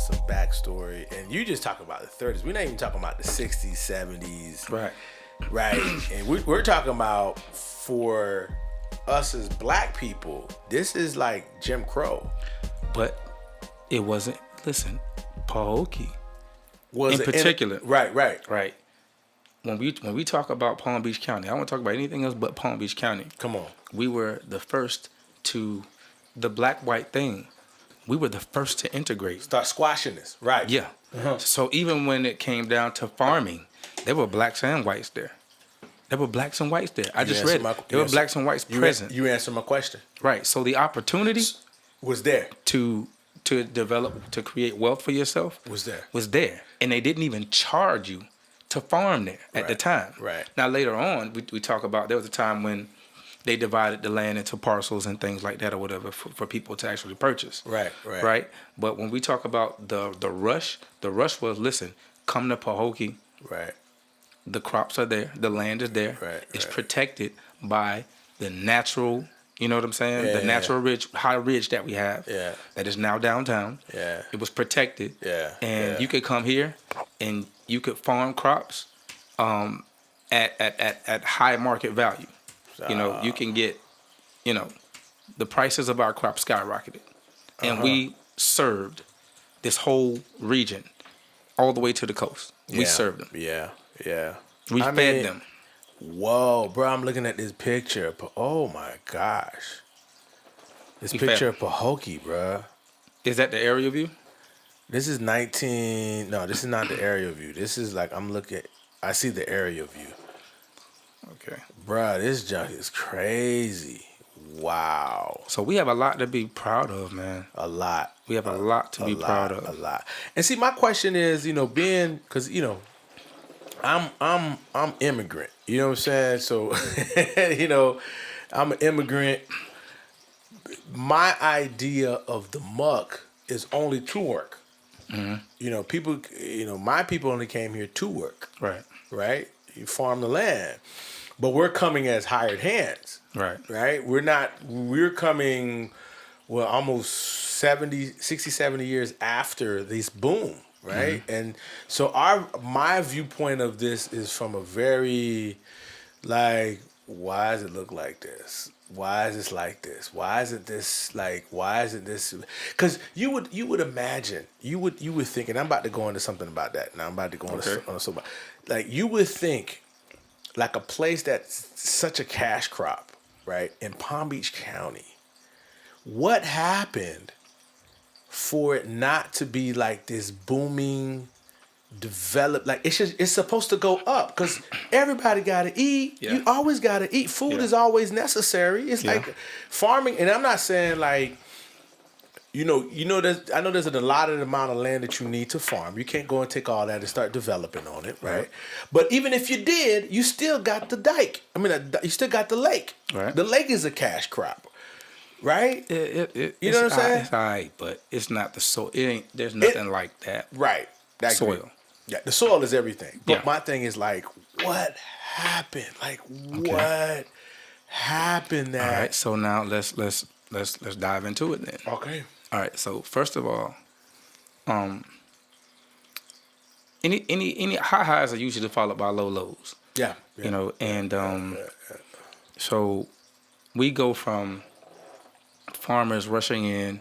some backstory, and you just talking about the 30s. We're not even talking about the 60s, 70s. Right. And we're talking about, for us as black people, this is like Jim Crow. But it wasn't, listen, Pahokee Was in particular. Right. When we talk about Palm Beach County, I don't want to talk about anything else but Palm Beach County. Come on. We were the first to, the black-white thing, we were the first to integrate. Start squashing this. Right. Yeah. Uh-huh. So even when it came down to farming, there were blacks and whites there. There were blacks and whites there. I just read it. There were blacks and whites present. You answered my question. Right. So the opportunity was there to develop, to create wealth for yourself was there. And they didn't even charge you to farm there at the time. Right. Now later on, we talk about, there was a time when they divided the land into parcels and things like that or whatever for people to actually purchase. Right. But when we talk about the rush was, listen, come to Pahokee. Right. The crops are there. The land is there. It's protected by the natural, you know what I'm saying? Yeah, the natural high ridge that we have. Yeah. That is now downtown. Yeah. It was protected. Yeah. And you could come here and you could farm crops at high market value. You know, you can get, you know, the prices of our crops skyrocketed. And we served this whole region all the way to the coast. We served them. Yeah. We fed them. Whoa, bro, I'm looking at this picture. Oh, my gosh. This picture of Pahokee, bro. Is that the aerial view? This is no, this is not the aerial view. This is like, I see the aerial view. Okay. Bruh, this junk is crazy. Wow. So we have a lot to be proud of, man. A lot. We have a lot to be proud of. A lot. And see, my question is, because, I'm immigrant. You know what I'm saying? So, I'm an immigrant. My idea of the muck is only to work. Mm-hmm. People, my people only came here to work. Right? You farm the land. But we're coming as hired hands. Right? We're coming, almost 60, 70 years after this boom. Right? Mm-hmm. And so my viewpoint of this is from a very, why does it look like this? Why is this like this? Why isn't this because you would imagine, you would think, and I'm about to go into something about that. Now I'm about to go on so like you would think, like a place that's such a cash crop, right, in Palm Beach County, what happened for it not to be like this booming, developed, like it's supposed to go up because everybody got to eat. Yeah. You always got to eat. Food is always necessary. It's like farming, and I'm not saying like, I know there's an allotted amount of land that you need to farm. You can't go and take all that and start developing on it, right? But even if you did, you still got the dike. You still got the lake. Right. The lake is a cash crop. Right? You know what I'm saying? It's all right, but it's not the soil. There's nothing like that. Right. That soil. Yeah, the soil is everything. But my thing is like, what happened? Like, what happened? That. All right. So now let's dive into it then. Okay. All right. So first of all, any high highs are usually followed by low lows. Yeah. So we go from farmers rushing in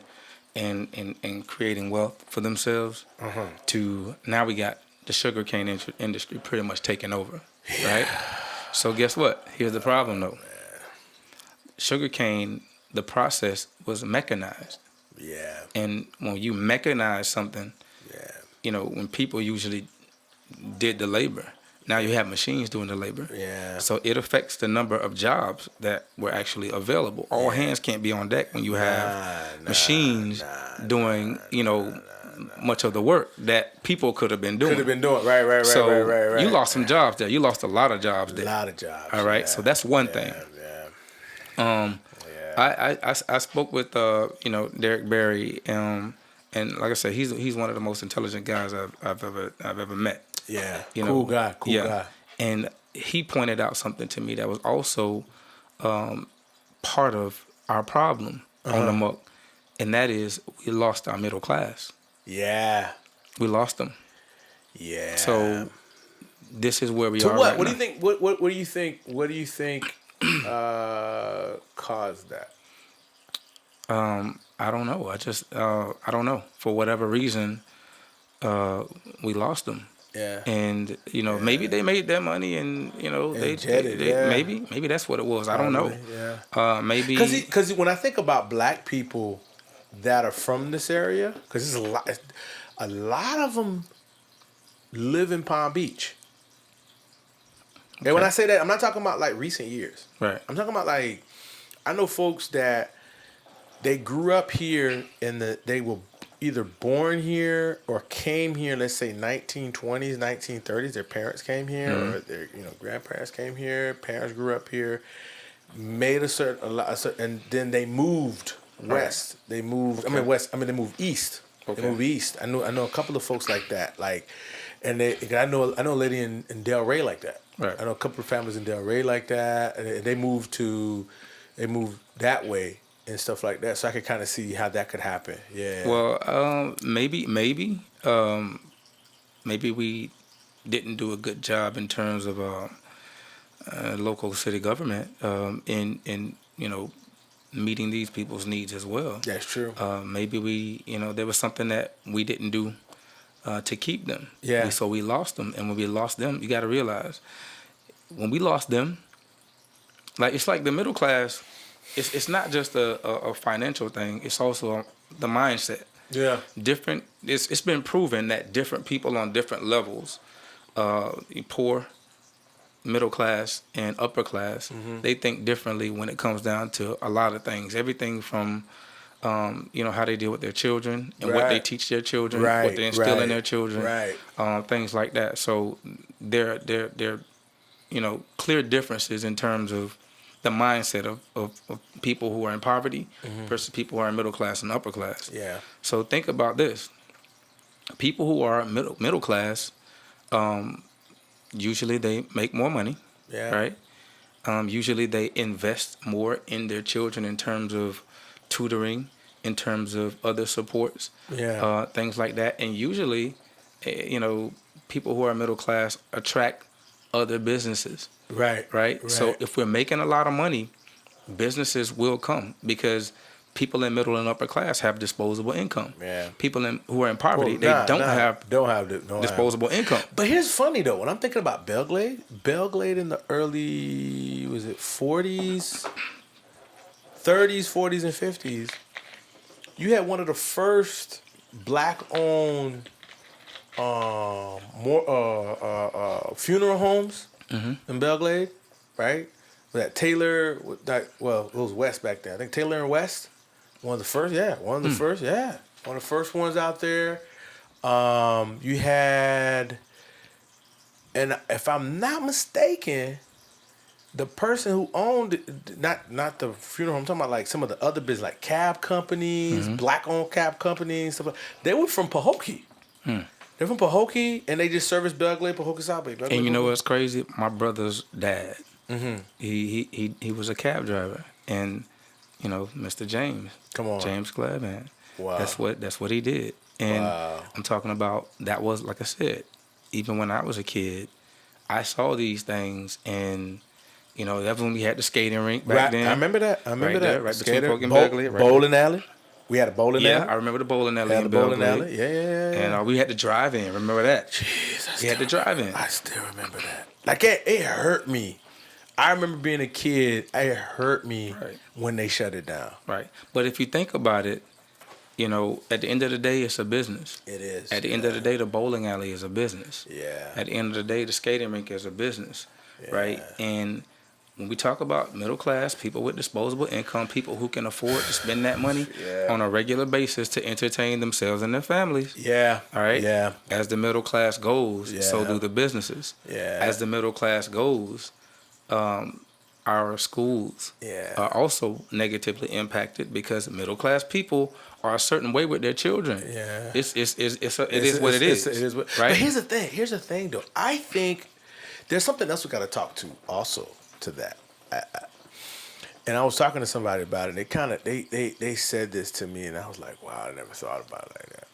and creating wealth for themselves to now we got the sugarcane industry pretty much taking over, right? So guess what? Here's the problem though. Sugarcane, the process was mechanized. Yeah. And when you mechanize something, when people usually did the labor, now you have machines doing the labor. Yeah. So it affects the number of jobs that were actually available. All hands can't be on deck when you have machines doing, much of the work that people could have been doing. Right. So you lost some jobs there. You lost a lot of jobs there. A lot of jobs. All right. So that's one thing. I spoke with Derek Berry, and like I said, he's one of the most intelligent guys I've ever met. Yeah, cool guy. And he pointed out something to me that was also part of our problem on the muck, and that is we lost our middle class. Yeah. We lost them. Yeah. So this is where we To are what? right What do now. you think? What do you think? What do you think caused that? I don't know. I don't know. For whatever reason, we lost them. Yeah. And maybe Yeah. they made their money, and And jetted. they Yeah. maybe that's what it was. I don't know. Probably. Yeah. Maybe Because when I think about black people that are from this area, because there's a lot of them live in Palm Beach. And when okay. I say that, I'm not talking about like recent years. Right. I'm talking about like I know folks that they grew up here they were either born here or came here, let's say 1920s, 1930s. Their parents came here or their grandparents came here. Parents grew up here, made and then they moved Right. west. They moved. I Okay. mean west. I mean they moved east. They Okay. moved east. I know a couple of folks like that. Like, and I know a lady in Del Rey like that. Right. I know a couple of families in Del Rey like that, and they moved that way and stuff like that. So I could kind of see how that could happen. Yeah. Well, maybe we didn't do a good job in terms of local city government in meeting these people's needs as well. That's true. Maybe there was something that we didn't do to keep them. Yeah. So we lost them, and when we lost them, you got to realize when we lost them, like it's like the middle class. It's not just a financial thing. It's also the mindset. Yeah. Different. It's been proven that different people on different levels, poor, middle class, and upper class, they think differently when it comes down to a lot of things. Everything from how they deal with their children and what they Right. teach their children, Right. what they instill in Right. their children, Right. things like that. So there clear differences in terms of the mindset of people who are in poverty versus people who are in middle class and upper class. Yeah. So think about this: people who are middle class, usually they make more money, Yeah. right? Usually they invest more in their children in terms of tutoring, in terms of other supports, Yeah. things like that. And usually, people who are middle class attract other businesses, Right. right? So if we're making a lot of money, businesses will come because people in middle and upper class have disposable income. Yeah. People who are in poverty, they don't have disposable income. But here's funny though, when I'm thinking about Belglade in the early, was it 40s, 30s, 40s, and 50s, you had one of the first black-owned funeral homes in Belglade, right? That Taylor, it was West back then. I think Taylor and West, one of the first, one of the first ones out there. You had, and if I'm not mistaken, the person who owned it, not the funeral home, I'm talking about like some of the other business, like cab companies, black-owned cab companies, stuff like, they were from Pahokee. They're from Pahokee, and they just service Belglade, Pahokee South Bay. And you know what's crazy? My brother's dad, he was a cab driver, and Mr. James, Come on. James Gladman. Wow. That's what he did. And Wow. I'm talking about, that was, like I said, even when I was a kid, I saw these things, and that's when we had the skating rink back then. I remember that. Right there, right between Skater, Polk and Begley, right bowling alley. We had a bowling Yeah, alley. I remember the bowling alley Had in a bowling Belgrade. alley. Yeah. And we had to drive in. Remember that? Jeez, We had to drive in. I still remember that. Like it hurt me. I remember being a kid. It hurt me when they shut it down. Right. But if you think about it, at the end of the day, it's a business. It is. At the end of the day, the bowling alley is a business. Yeah. At the end of the day, the skating rink is a business, right? And when we talk about middle class, people with disposable income, people who can afford to spend that money on a regular basis to entertain themselves and their families. Yeah. All right? Yeah. As the middle class goes, so do the businesses. Yeah. As the middle class goes, our schools are also negatively impacted because middle class people are a certain way with their children. Yeah. It is what it is. Right. Right? But here's the thing though. I think there's something else we got to talk to also to that. And I was talking to somebody about it. And they said this to me, and I was like, wow, I never thought about it like that.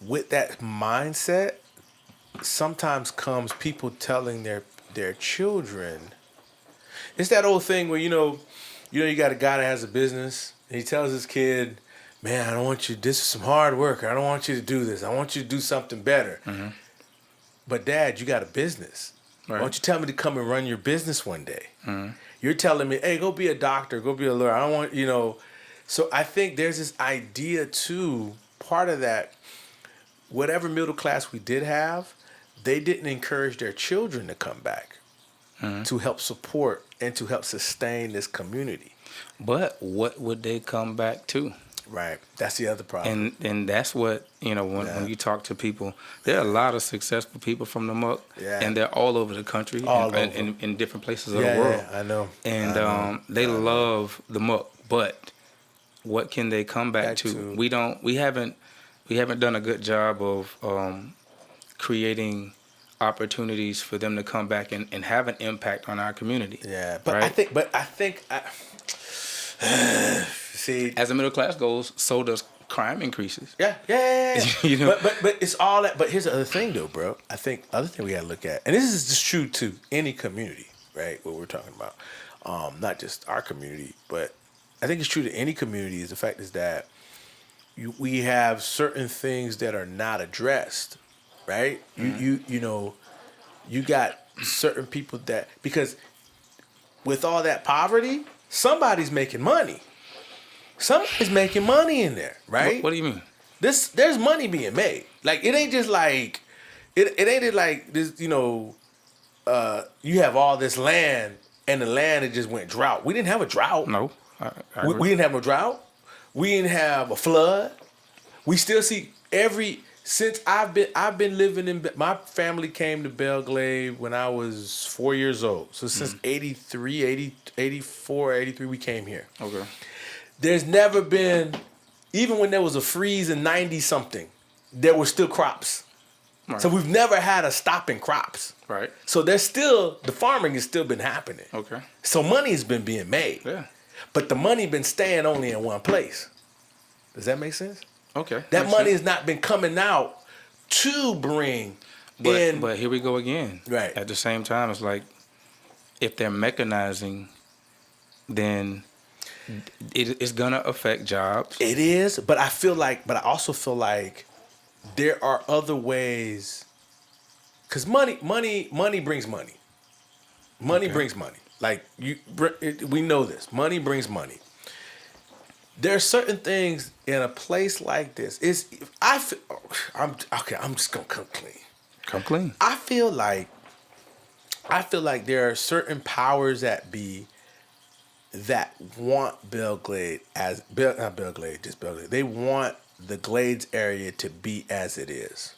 with that mindset, sometimes comes people telling their children. It's that old thing where you got a guy that has a business and he tells his kid, "Man, I don't want you. This is some hard work. I don't want you to do this. I want you to do something better." Mm-hmm. But Dad, you got a business. Right. Why don't you tell me to come and run your business one day? Mm-hmm. You're telling me, "Hey, go be a doctor. Go be a lawyer." I don't want. So I think there's this idea too. Part of that, whatever middle class we did have, they didn't encourage their children to come back to help support and to help sustain this community. But what would they come back to? Right. That's the other problem. And that's what, when you talk to people, there are a lot of successful people from the muck, and they're all over the country, in different places of the world. Yeah, I know. And they love the muck, but what can they come back to? We haven't done a good job of creating opportunities for them to come back and have an impact on our community. Yeah, but right? I think see, as the middle class goes, so does crime increases. Yeah. But it's all that. But here's the other thing, though, bro. I think other thing we gotta look at, and this is just true to any community, right? What we're talking about, not just our community, but I think it's true to any community. Is the fact is that we have certain things that are not addressed, right? You got certain people that, because with all that poverty, somebody's making money. Somebody's making money in there, right? What do you mean? There's money being made. Like, it ain't just like it ain't like this. You have all this land and the land it just went drought. We didn't have a drought. No, we didn't have a drought. We didn't have a flood. We still see since I've been living in, my family came to Belgrade when I was 4 years old. So since 83, 84, 83, we came here. Okay. There's never been, even when there was a freeze in 90 something, there were still crops. Right. So we've never had a stop in crops. Right. So the farming has still been happening. Okay. So money's been being made. Yeah. But the money been staying only in one place. Does that make sense? Okay. That money has not been coming out to bring in. But here we go again. Right. At the same time, it's like, if they're mechanizing, then it's gonna affect jobs. It is, but I also feel like there are other ways. Because money brings money. Money brings money. Like, we know this. Money brings money. There are certain things in a place like this. I'm just gonna come clean. Come clean. I feel like there are certain powers that be that want Belgrade not Belgrade, just Belgrade. They want the Glades area to be as it is,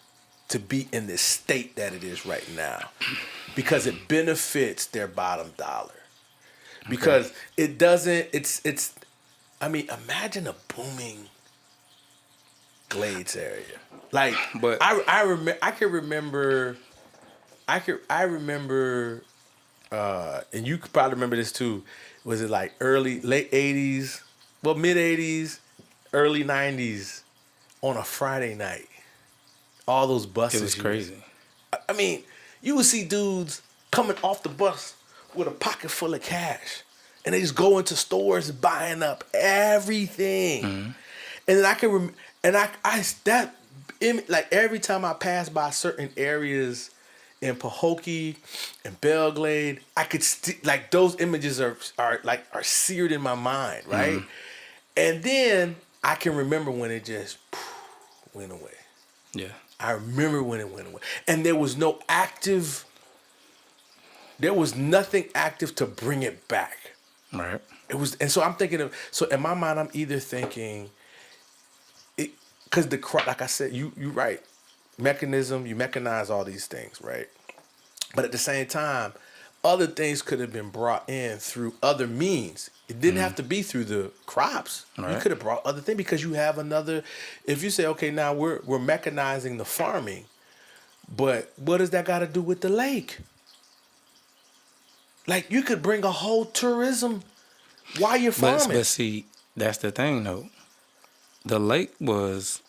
to be in the state that it is right now, because it benefits their bottom dollar. Because it doesn't. It's. I mean, imagine a booming Glades area. Like, but I remember, and you could probably remember this too. Was it like late 80s, well, mid 80s, early 90s, on a Friday night? All those buses. It was crazy. I mean, you would see dudes coming off the bus with a pocket full of cash, and they just go into stores buying up everything. Mm-hmm. And then I can like every time I pass by certain areas in Pahokee and Belgrade, I could like those images are seared in my mind, right? Mm-hmm. And then I can remember when it just went away. Yeah. I remember when it went away. And there was nothing active to bring it back. Right. It was, and so I'm thinking so in my mind, I'm either thinking because like I said, you're right. You mechanize all these things, right? But at the same time, other things could have been brought in through other means. It didn't have to be through the crops. Right. You could have brought other things because you have another. If you say, okay, now we're mechanizing the farming, but what does that got to do with the lake? Like, you could bring a whole tourism while you're farming. But see, that's the thing though. The lake was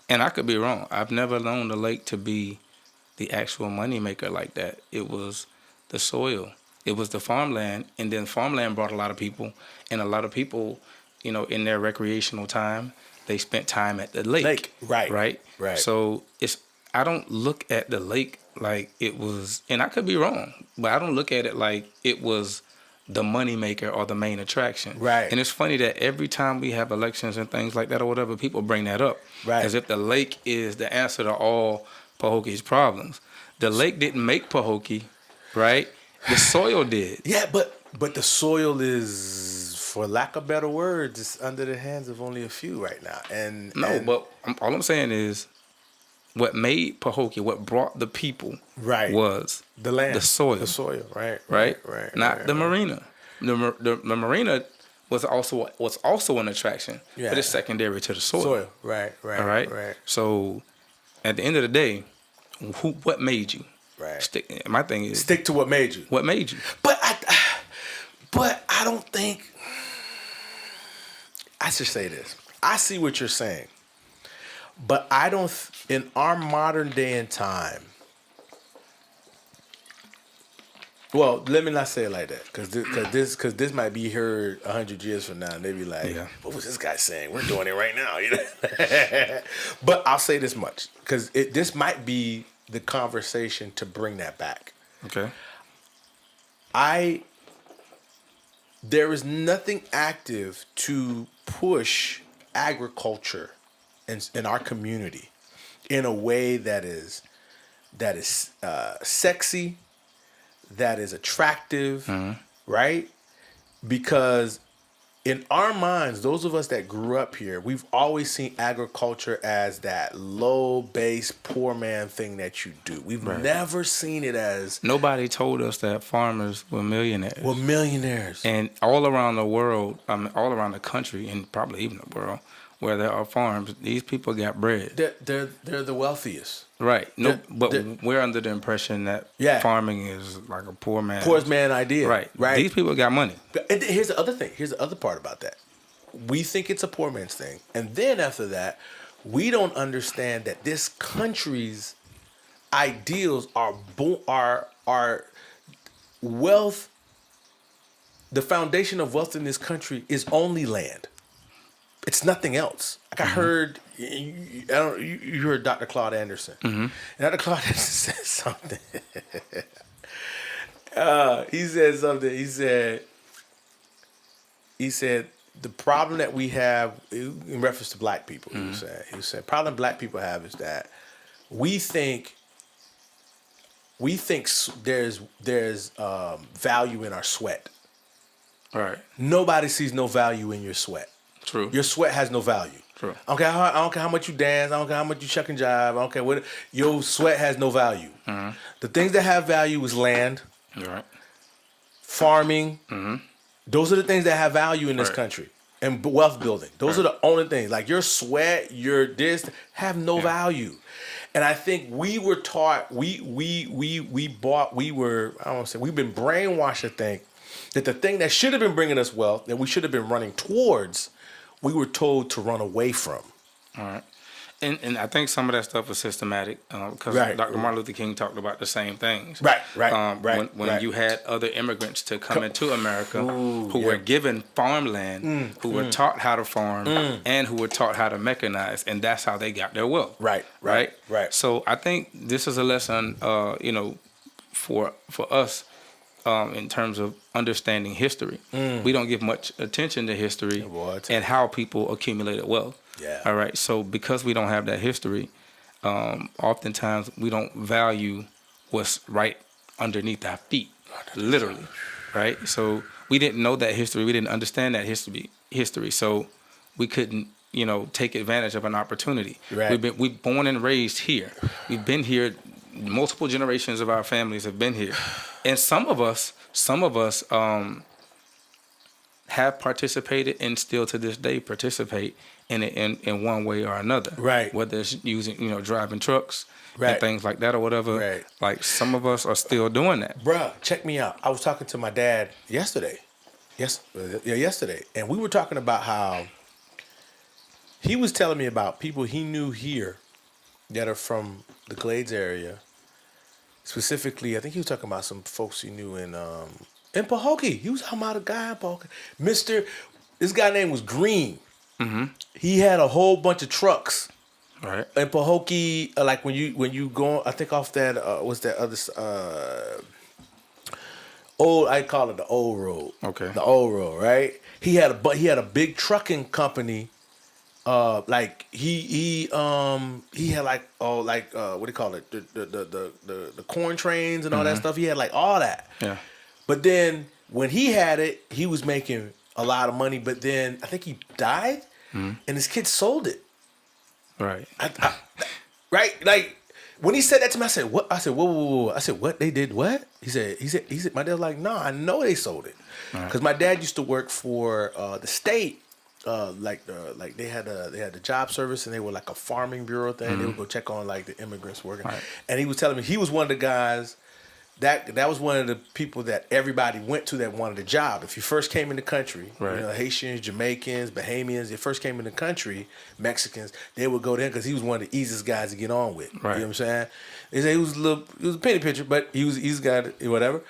And I could be wrong. I've never known the lake to be the actual moneymaker like that. It was the soil. It was the farmland, and then farmland brought a lot of people, and a lot of people, in their recreational time, they spent time at the lake. Right. Right. Right. So I don't look at the lake like it was, and I could be wrong, but I don't look at it like it was the moneymaker or the main attraction. Right. And it's funny that every time we have elections and things like that or whatever, people bring that up. Right. As if the lake is the answer to all Pahokie's problems. The lake didn't make Pahokee, right? The soil did. Yeah, but the soil is, for lack of better words, it's under the hands of only a few right now. But all I'm saying is, what made Pahokee, what brought the people, right, was the land, the soil, right, not the marina. The marina was also an attraction, but it's secondary to the soil. Right. All right. So, at the end of the day, what made you? Right. My thing is, stick to what made you. What made you? But I don't think. I should say this. I see what you're saying, but I don't. In our modern day and time. Well, let me not say it like that, because this might be heard 100 years from now, and they be like, "What was this guy saying? We're doing it right now." But I'll say this much, because this might be the conversation to bring that back. Okay. There is nothing active to push agriculture in our community in a way that is sexy, that is attractive, right? Because in our minds, those of us that grew up here, we've always seen agriculture as that low base, poor man thing that you do. We've never seen it as... Nobody told us that farmers were millionaires. And all around the world, all around the country, and probably even the world, where there are farms, these people got bread. They're the wealthiest. Right. We're under the impression that farming is like a poorest man idea. Right. These people got money. And here's the other thing. Here's the other part about that. We think it's a poor man's thing. And then after that, we don't understand that this country's ideals are wealth. The foundation of wealth in this country is only land. It's nothing else. Like I heard, you heard Dr. Claude Anderson. And Dr. Claude Anderson said something. He said something. He said the problem that we have in reference to black people. He was saying problem black people have is that we think there's value in our sweat. Right. Nobody sees no value in your sweat. True. Your sweat has no value. True. I don't care how much you dance. I don't care how much you chuck and jive. I don't care what. Your sweat has no value. The things that have value is land, farming. Those are the things that have value in this country, and wealth building. Those are the only things. Like your sweat, your this have no value. And I think we were taught. We've been brainwashed to think that the thing that should have been bringing us wealth, that we should have been running towards, we were told to run away from. All right. And I think some of that stuff was systematic because Dr. Martin Luther King talked about the same things. When you had other immigrants to come into America who were given farmland, who were taught how to farm, and who were taught how to mechanize, and that's how they got their wealth. Right. So I think this is a lesson, for us. In terms of understanding history, we don't give much attention to history and how people accumulated wealth. All right. So because we don't have that history, oftentimes we don't value what's right underneath our feet, literally. Right. So we didn't know that history. We didn't understand that history. So we couldn't, take advantage of an opportunity. We're born and raised here. We've been here. Multiple generations of our families have been here, and some of us have participated and still to this day participate in it in one way or another. Whether it's using driving trucks and things like that or whatever. Like some of us are still doing that. Bruh, check me out. I was talking to my dad yesterday. Yesterday, and we were talking about how He was telling me about people he knew here that are from the Glades area. Specifically, I think he was talking about some folks he knew in Pahokee. He was talking about a guy in Pahokee. This guy name was Green. Mm-hmm. He had a whole bunch of trucks. Right. In Pahokee, like when you go, I think off that what's that other old? I call it the old road. Okay. The old road, right? He had a big trucking company. Like he had like what do you call it? The corn trains and all that stuff. He had like all that. Yeah. But then when he had it, he was making a lot of money. But then I think he died, and his kids sold it. Right. Right? Like when he said that to me, I said, "What?" I said, "Whoa." I said, "What? They did what?" He said. My dad was like, "No, I know they sold it." Because my dad used to work for the state. Like they had the job service, and they were like a farming bureau thing. They would go check on like the immigrants working. Right. And he was telling me he was one of the guys that was one of the people that everybody went to that wanted a job. If you first came in the country, right. Haitians, Jamaicans, Bahamians, they first came in the country, Mexicans, they would go there because he was one of the easiest guys to get on with. Right. You know what I'm saying? They say he was a penny pitcher, but he was the easiest guy, whatever.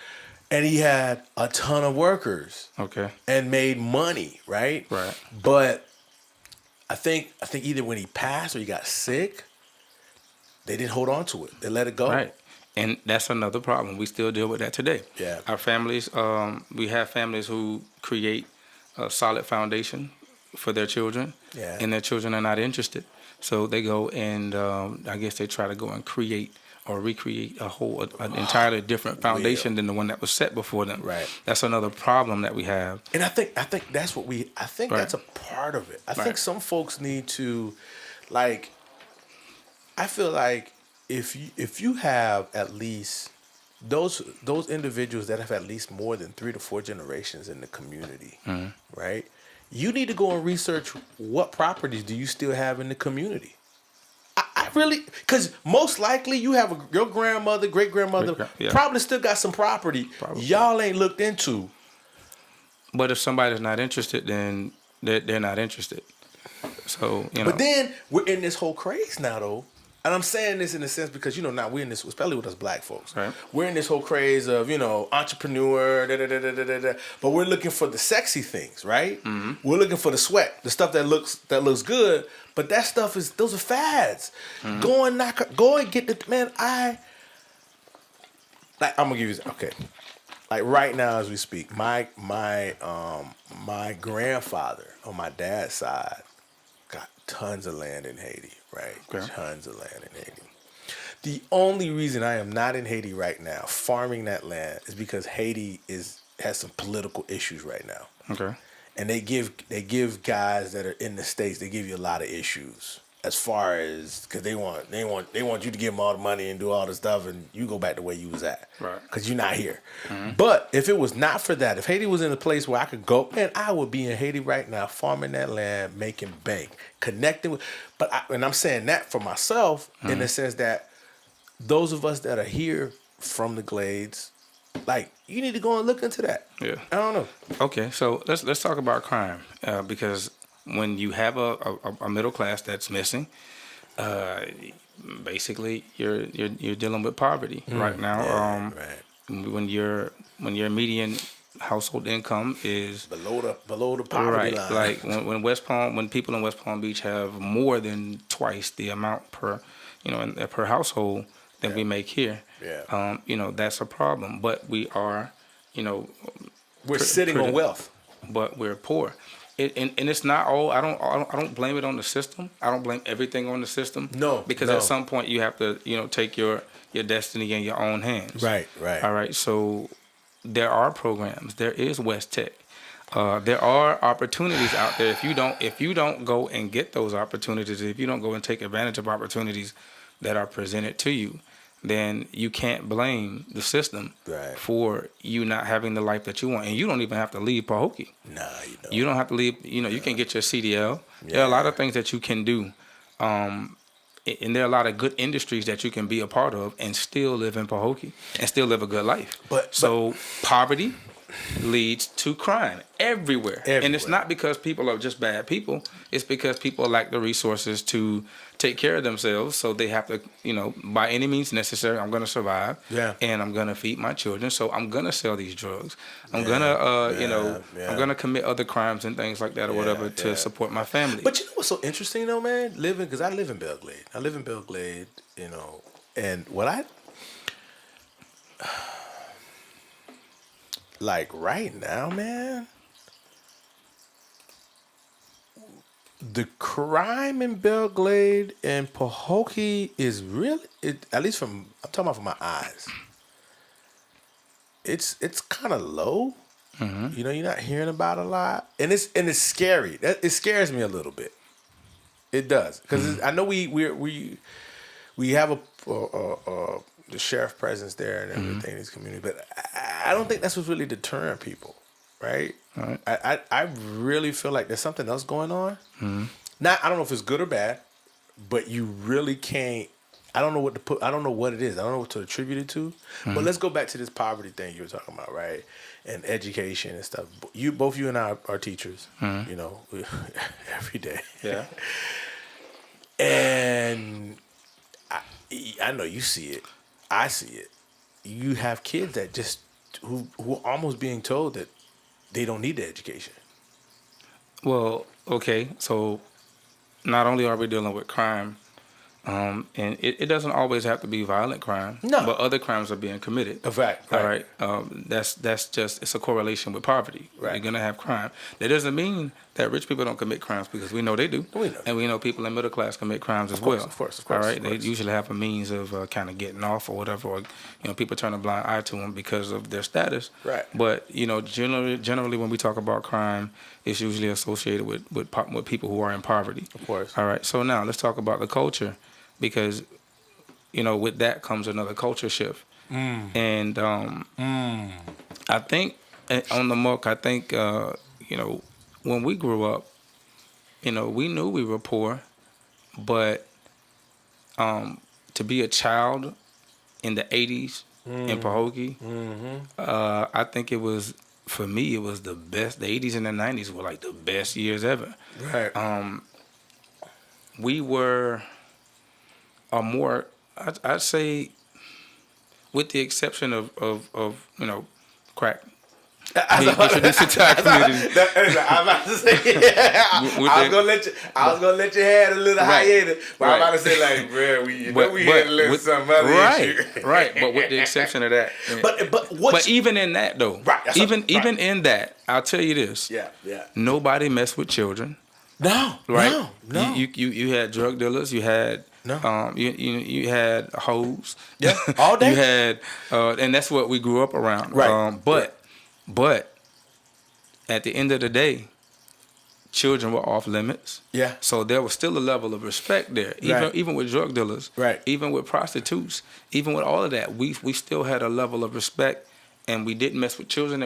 And he had a ton of workers. Okay. And made money, right? Right. But I think either when he passed or he got sick, they didn't hold on to it. They let it go. Right. And that's another problem. We still deal with that today. Yeah. Our families, we have families who create a solid foundation for their children, and their children are not interested. So they go and I guess they try to go and create or recreate an entirely different foundation than the one that was set before them. Right. That's another problem that we have. And I think that's what that's a part of it. I think some folks need to, like, I feel like if you have at least those individuals that have at least more than 3 to 4 generations in the community, right? You need to go and research what properties do you still have in the community. I really, because most likely you have your grandmother, great grandmother, probably still got some property y'all ain't looked into. But if somebody's not interested, then they're not interested. So But then we're in this whole craze now, though. And I'm saying this in a sense because, now we're in this, especially with us black folks. Right. We're in this whole craze of, entrepreneur, but we're looking for the sexy things, right? Mm-hmm. We're looking for the sweat, the stuff that looks good, but that stuff those are fads. Mm-hmm. Go and get the, man, I'm going to give you, okay. Like right now as we speak, my grandfather on my dad's side got tons of land in Haiti. Right, tons of land in Haiti. The only reason I am not in Haiti right now, farming that land, is because Haiti has some political issues right now. Okay, and they give guys that are in the States, they give you a lot of issues as far as because they want you to give them all the money and do all the stuff, and you go back the way you was at, right? Because you're not here. Mm-hmm. But if it was not for that, if Haiti was in a place where I could go, man, I would be in Haiti right now, farming that land, making bank, connecting with. And I'm saying that for myself in the sense that those of us that are here from the Glades, like you need to go and look into that. Yeah, I don't know. Okay, so let's talk about crime because when you have a middle class that's missing, basically you're dealing with poverty right now. When your median household income is below the poverty line. Like when people in West Palm Beach have more than twice the amount per household than we make here. Yeah. That's a problem. But we are, we're sitting on wealth, but we're poor. And it's not all. I don't blame it on the system. I don't blame everything on the system. No, because at some point you have to take your destiny in your own hands. Right. All right. So there are programs. There is West Tech. There are opportunities out there. If you don't go and get those opportunities, if you don't go and take advantage of opportunities that are presented to you, then you can't blame the system for you not having the life that you want. And you don't even have to leave Pahokee. Nah, you don't. You don't have to leave. You can get your CDL. Yeah. There are a lot of things that you can do. And there are a lot of good industries that you can be a part of and still live in Pahokee and still live a good life. But poverty leads to crime everywhere. And it's not because people are just bad people. It's because people lack the resources to take care of themselves. So they have to, by any means necessary, I'm going to survive. Yeah. And I'm going to feed my children. So I'm going to sell these drugs. I'm going to, I'm going to commit other crimes and things like that or whatever to support my family. But you know what's so interesting though, man? Because I live in Belglade. And what I like right now, man, the crime in Belglade and Pahokee is really, at least I'm talking about from my eyes. It's kind of low. Mm-hmm. You're not hearing about a lot, and it's scary. It scares me a little bit. It does, because I know we have the sheriff presence there and everything in this community, but I don't think that's what's really deterring people, right? Right. I really feel like there's something else going on. Mm-hmm. Now I don't know if it's good or bad, but you really can't. I don't know what to put. I don't know what it is. I don't know what to attribute it to. Mm-hmm. But let's go back to this poverty thing you were talking about, right? And education and stuff. Both you and I are teachers. Mm-hmm. Every day. Yeah. And I know you see it. I see it. You have kids that just who are almost being told that they don't need the education. Well, okay. So not only are we dealing with crime, and it doesn't always have to be violent crime. No. But other crimes are being committed. Right. All right. That's just, it's a correlation with poverty. Right. You're gonna have crime. That doesn't mean that rich people don't commit crimes, because we know they do. We know. And we know people in middle class commit crimes as well. Of course. All right. They usually have a means of kind of getting off or whatever, or people turn a blind eye to them because of their status. Right. But generally when we talk about crime, it's usually associated with people who are in poverty. Of course. All right. So now let's talk about the culture. Because, with that comes another culture shift. And I think on the muck, when we grew up, we knew we were poor, but to be a child in the 80s in Pahokee, I think it was, for me, it was the best. The 80s and the 90s were like the best years ever. Right. We were... are more, I'd say, with the exception of crack. Being introduced to our community. I'm about to say, I was gonna let you have a little hiatus, but I'm about to say, like, bro, we had a little some other issue. Right. But with the exception of that, but even in that though, even in that, I'll tell you this. Yeah. Nobody messed with children. No. Right. No. You had drug dealers. You had. No. You had hoes. Yeah, all day. You had, and that's what we grew up around. Right. But at the end of the day, children were off limits. Yeah. So there was still a level of respect there, even with drug dealers. Right. Even with prostitutes, even with all of that, we still had a level of respect, and we didn't mess with children,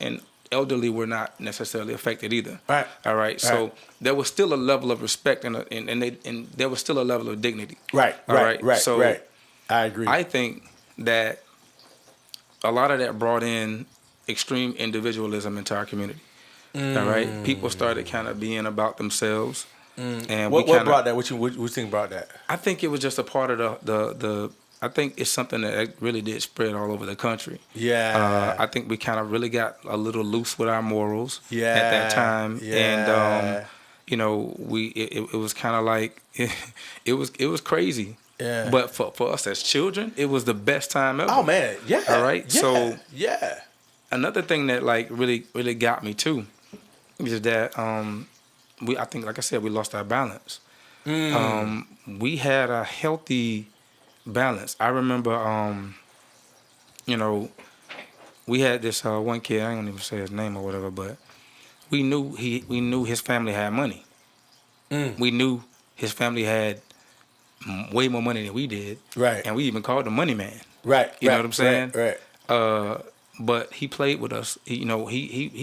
and elderly were not necessarily affected either. Right. All right. So there was still a level of respect and there was still a level of dignity. Right. All right. So I agree. I think that a lot of that brought in extreme individualism into our community. All right. People started kind of being about themselves. And what brought that? What you think brought that? I think it was just a part of the I think it's something that really did spread all over the country. Yeah. I think we kind of really got a little loose with our morals at that time. Yeah. And, it was kind of like, it was crazy. Yeah. But for us as children, it was the best time ever. Oh, man. Yeah. All right. Yeah. So yeah. Another thing that like really got me too is that I think, like I said, we lost our balance. We had a healthy balance. I remember, we had this one kid. I don't even say his name or whatever, but we knew his family had money. We knew his family had way more money than we did. Right. And we even called him Money Man. Right. You know what I'm saying? Right. But he played with us. He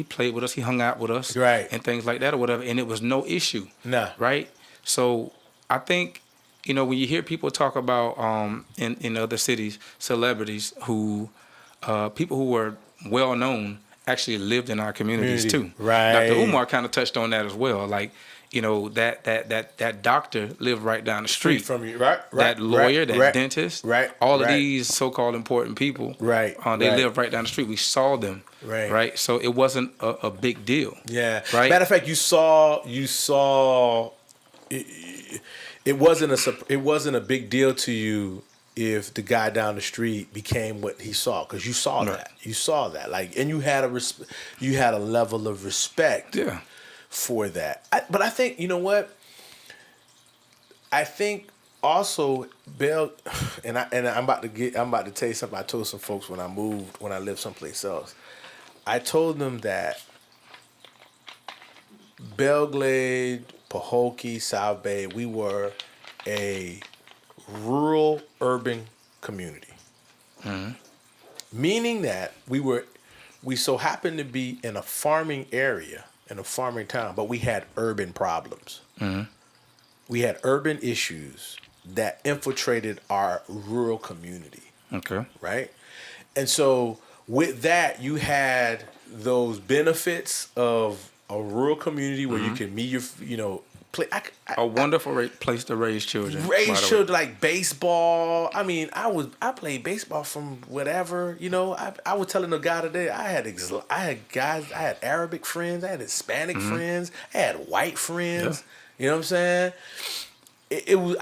played with us. He hung out with us. Right. And things like that or whatever. And it was no issue. Nah. Right. So I think, when you hear people talk about in other cities, celebrities who, people who were well known actually lived in our communities too. Right. Dr. Umar kind of touched on that as well. Like, you know, that doctor lived right down the street from you, right? that lawyer, that dentist, right? all of these so-called important people, right? They live right down the street. We saw them, right? So it wasn't a big deal. Yeah. Right. Matter of fact, you saw. It wasn't a big deal to you if the guy down the street became what he saw, because you saw that. You saw that, like, and you had a level of respect. Yeah. For that, but I think, you know what? I think also Bill, and I'm about to tell you something I told some folks when I lived someplace else. I told them that Belglade, Pahokee, South Bay, we were a rural urban community, meaning that we so happened to be in a farming area, in a farming town, but we had urban problems. We had urban issues that infiltrated our rural community. Okay. Right? And so with that, you had those benefits of a rural community where you can meet your, play. A wonderful place to raise children. Raise children, like baseball. I mean, I played baseball from whatever. I was telling the guy today, I had Arabic friends, I had Hispanic friends, I had white friends. Yeah. You know what I'm saying? It was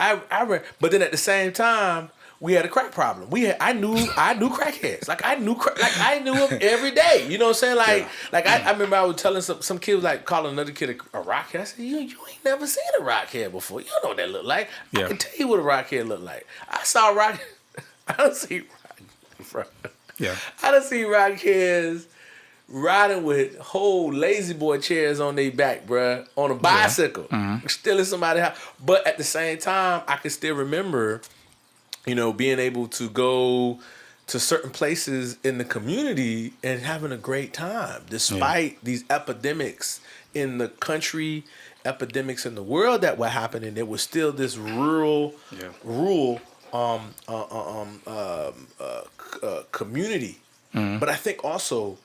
but then at the same time, we had a crack problem. I knew crackheads. I knew them every day. You know what I'm saying? I remember I was telling some kid was like calling another kid a rockhead. I said, you ain't never seen a rockhead before. You don't know what that look like. Yeah. I can tell you what a rockhead look like. I saw rock. I don't see rock. Yeah. I don't see rockheads riding with whole lazy boy chairs on their back, bruh, on a bicycle, stealing somebody's house. But at the same time, I can still remember, being able to go to certain places in the community and having a great time, despite these epidemics in the country, epidemics in the world that were happening. There was still this rural community. But I think also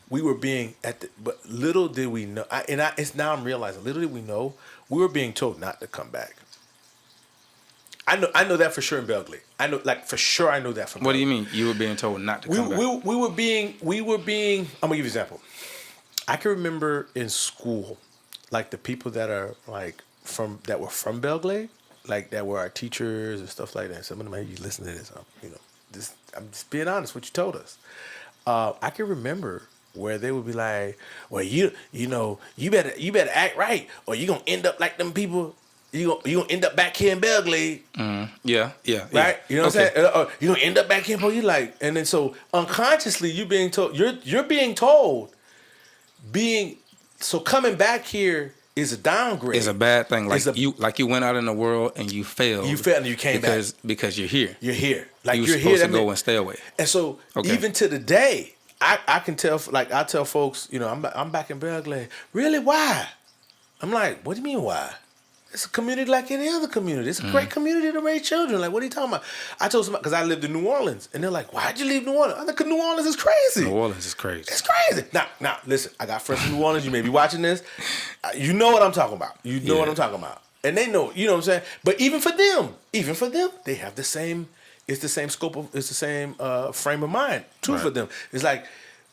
we were being but little did we know, it's now I'm realizing, little did we know, we were being told not to come back. I know that for sure in Belgrade. I know that from Belgrade. What do you mean you were being told not to come back? We were being, I'm gonna give you an example. I can remember in school, like the people that are that were from Belgrade, like that were our teachers and stuff like that. Some of them, maybe you listen to this, I'm just being honest what you told us. I can remember where they would be like, well, you better act right, or you gonna end up like them people. You gonna end up back here in Belgrade. Yeah. Right? You know what I'm saying? You gonna end up back here, you like, and then so unconsciously you're being told, so coming back here is a downgrade. It's a bad thing. You went out in the world and you failed. You failed and you came back because you're here. You're here. Like you're here. Supposed to go and stay away. And so even to the day, I can tell. I tell folks, I'm back in Belgrade. Really? Why? I'm like, what do you mean why? It's a community like any other community. It's a great community to raise children. Like, what are you talking about? I told somebody, because I lived in New Orleans, and they're like, why'd you leave New Orleans? I think New Orleans is crazy. New Orleans is crazy. It's crazy. Now, listen, I got friends from New Orleans. You may be watching this. You know what I'm talking about. You know what I'm talking about. And they know, you know what I'm saying? But even for them, they have the same, it's the same it's the same frame of mind, too, for them. It's like,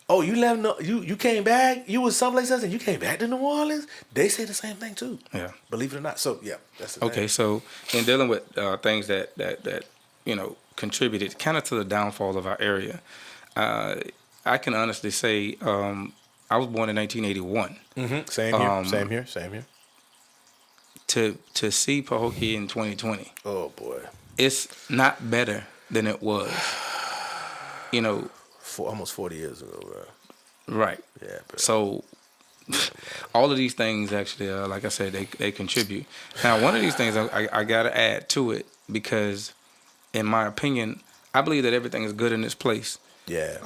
oh, you left? You came back? You was someplace else and you came back to New Orleans? They say the same thing too. Yeah, believe it or not. So yeah, that's the thing. So in dealing with things that contributed kind of to the downfall of our area, I can honestly say I was born in 1981. Same here. To see Pahokee in 2020. Oh boy, it's not better than it was. Almost 40 years ago, bro. Right. Yeah. Bro. So all of these things actually, like I said, they contribute. Now, one of these things I got to add to it because, in my opinion, I believe that everything is good in its place. Yeah.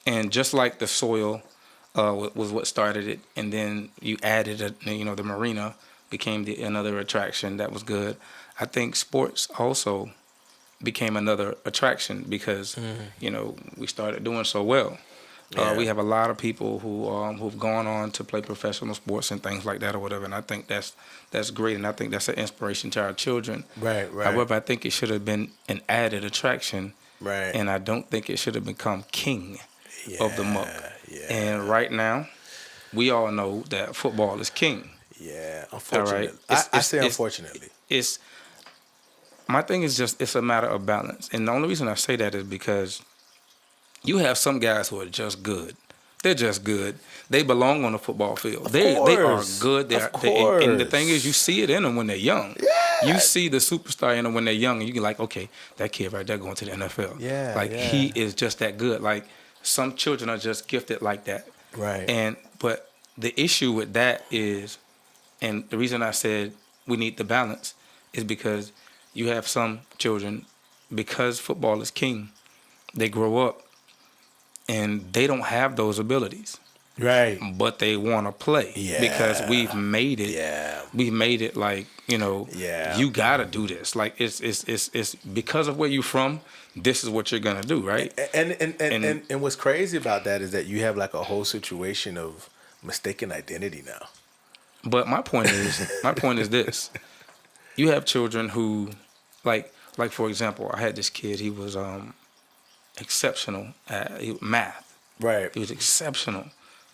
And just like the soil was what started it, and then you added, the marina became another attraction that was good. I think sports also became another attraction because we started doing so well. We have a lot of people who've gone on to play professional sports and things like that or whatever, and I think that's great, and I think that's an inspiration to our children. Right. However, I think it should have been an added attraction, Right. and I don't think it should have become king of the muck. Yeah. And right now, we all know that football is king. Yeah, unfortunately. All right? I say unfortunately. It's my thing is just it's a matter of balance, and the only reason I say that is because you have some guys who are just good. They're just good. They belong on the football field. They are good. And the thing is, you see it in them when they're young. Yeah. You see the superstar in them when they're young, and you can like, okay, that kid right there going to the NFL. Yeah, like he is just that good. Like some children are just gifted like that. Right. But the issue with that is, and the reason I said we need the balance is because you have some children, because football is king, they grow up and they don't have those abilities. Right. But they want to play. Yeah. Because we've made it. Yeah. We've made it like, Yeah. you got to do this. Like it's because of where you're from, this is what you're going to do, right? And what's crazy about that is that you have like a whole situation of mistaken identity now. But my point is this. You have children who like for example, I had this kid, he was exceptional at math. Right. He was exceptional.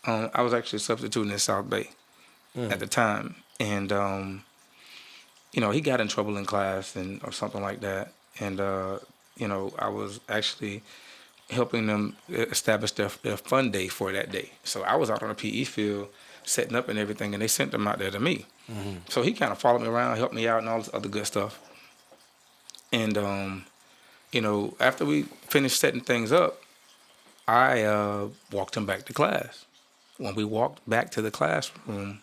I was actually substituting in South Bay at the time, and he got in trouble in class or something like that, and I was actually helping them establish their fun day for that day. So I was out on the PE field setting up and everything, and they sent them out there to me. Mm-hmm. So he kind of followed me around, helped me out, and all this other good stuff. And after we finished setting things up, I walked him back to class. When we walked back to the classroom,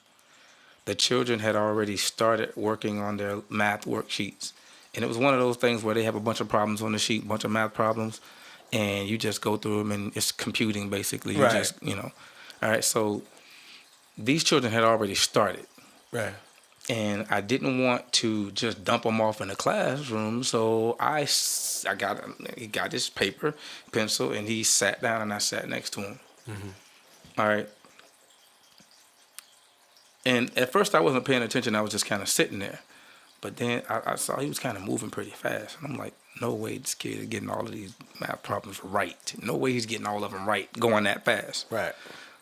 the children had already started working on their math worksheets. And it was one of those things where they have a bunch of problems on the sheet, a bunch of math problems, and you just go through them, and it's computing, basically. Right. You just, All right, so these children had already started. Right. And I didn't want to just dump them off in the classroom, so he got his paper, pencil, and he sat down, and I sat next to him. Mm-hmm. All right. And at first I wasn't paying attention. I was just kind of sitting there. But then I saw he was kind of moving pretty fast. And I'm like, no way this kid is getting all of these math problems right. No way he's getting all of them right going that fast. Right.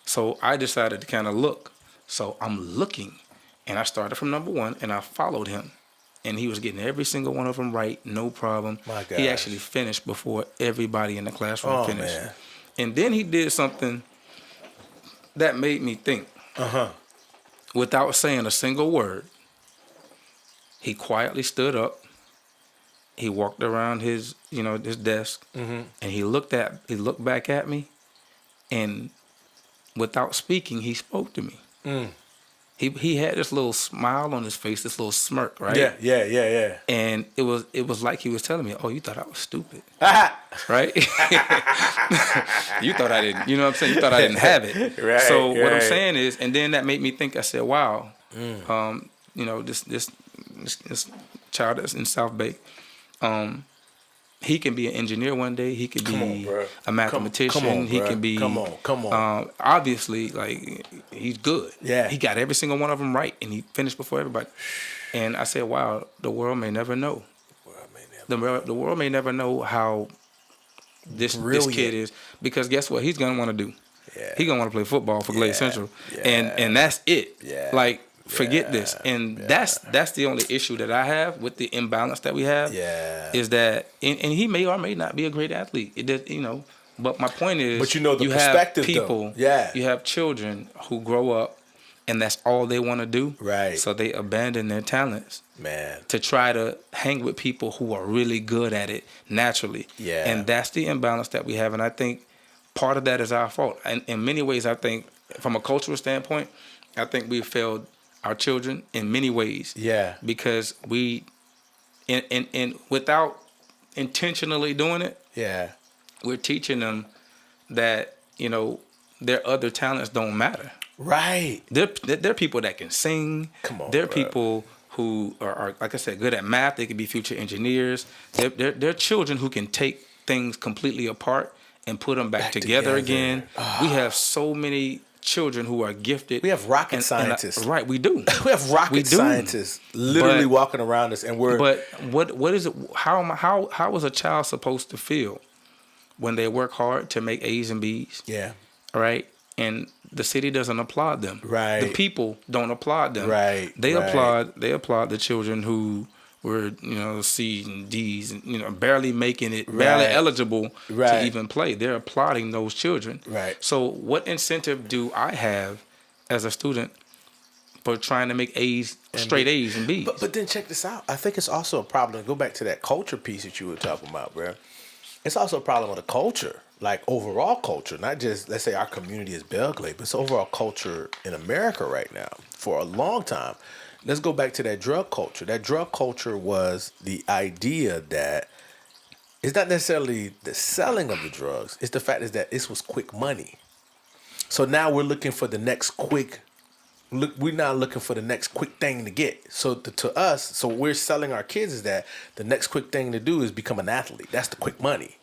So I decided to kind of look. So I'm looking. And I started from number 1, and I followed him. And he was getting every single one of them right, no problem. My gosh. He actually finished before everybody in the classroom finished. Man. And then he did something that made me think. Without saying a single word, he quietly stood up. He walked around his desk, and he looked back at me, and without speaking, he spoke to me. He had this little smile on his face, this little smirk, right? Yeah. And it was like he was telling me, "Oh, you thought I was stupid." Right? You thought I didn't, you know what I'm saying? You thought I didn't have it. Right. So what I'm saying is, and then that made me think, I said, wow, this child that's in South Bay, he can be an engineer one day. He could be a mathematician. Come on, he can be. Come on. Obviously, like, he's good. Yeah. He got every single one of them right, and he finished before everybody. And I said, wow, the world may never know. The world may never know how this kid is, because guess what? He's gonna want to do. Yeah. He's gonna want to play football for Glade Central, and that's it. Yeah. Like, forget this. And that's the only issue that I have with the imbalance that we have. Yeah. Is that and he may or may not be a great athlete. It does, But my point is, but the you perspective, have people. Though. Yeah. You have children who grow up, and that's all they want to do. Right. So they abandon their talents. Man. To try to hang with people who are really good at it naturally. Yeah. And that's the imbalance that we have. And I think part of that is our fault. And in many ways, I think from a cultural standpoint, I think we've failed our children in many ways. Yeah. Because we, and without intentionally doing it, we're teaching them that, their other talents don't matter. Right. They're people that can sing. Come on. They're people who are, like I said, good at math. They could be future engineers. They're children who can take things completely apart and put them back together again. We have so many children who are gifted. We have rocket scientists. Right, we do. We have rocket scientists literally walking around us, and we're. But what is it? How is a child supposed to feel when they work hard to make A's and B's? Yeah. Right. And the city doesn't applaud them. Right. The people don't applaud them. Right. They applaud the children who were, C's and D's and, barely making it, barely eligible to even play. They're applauding those children. Right. So what incentive do I have as a student for trying to make A's, straight A's and B's? But then check this out. I think it's also a problem. Go back to that culture piece that you were talking about, bro. It's also a problem with the culture. Like overall culture, not just, let's say our community is Belgrade, but it's overall culture in America right now for a long time. Let's go back to that drug culture. That drug culture was the idea that it's not necessarily the selling of the drugs. It's the fact is that this was quick money. So now we're looking for the next quick, we're not looking for the next quick thing to get. So to us, so we're selling our kids is that the next quick thing to do is become an athlete. That's the quick money.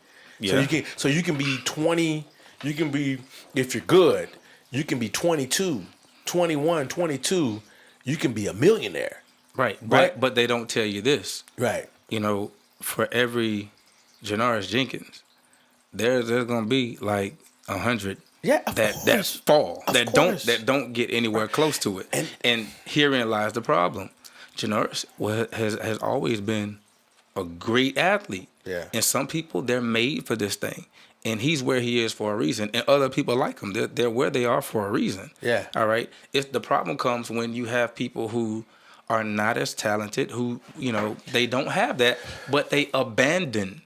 Yeah. So you can be 20, you can be, if you're good, you can be 22, 21, 22, you can be a millionaire. Right. But they don't tell you this. Right. For every Janoris Jenkins, there's going to be like 100 that fall, that don't get anywhere close to it. And herein lies the problem. Janoris has always been a great athlete. Yeah. And some people, they're made for this thing. And he's where he is for a reason. And other people like him. They're where they are for a reason. Yeah. All right? The problem comes when you have people who are not as talented, who, they don't have that, but they abandon.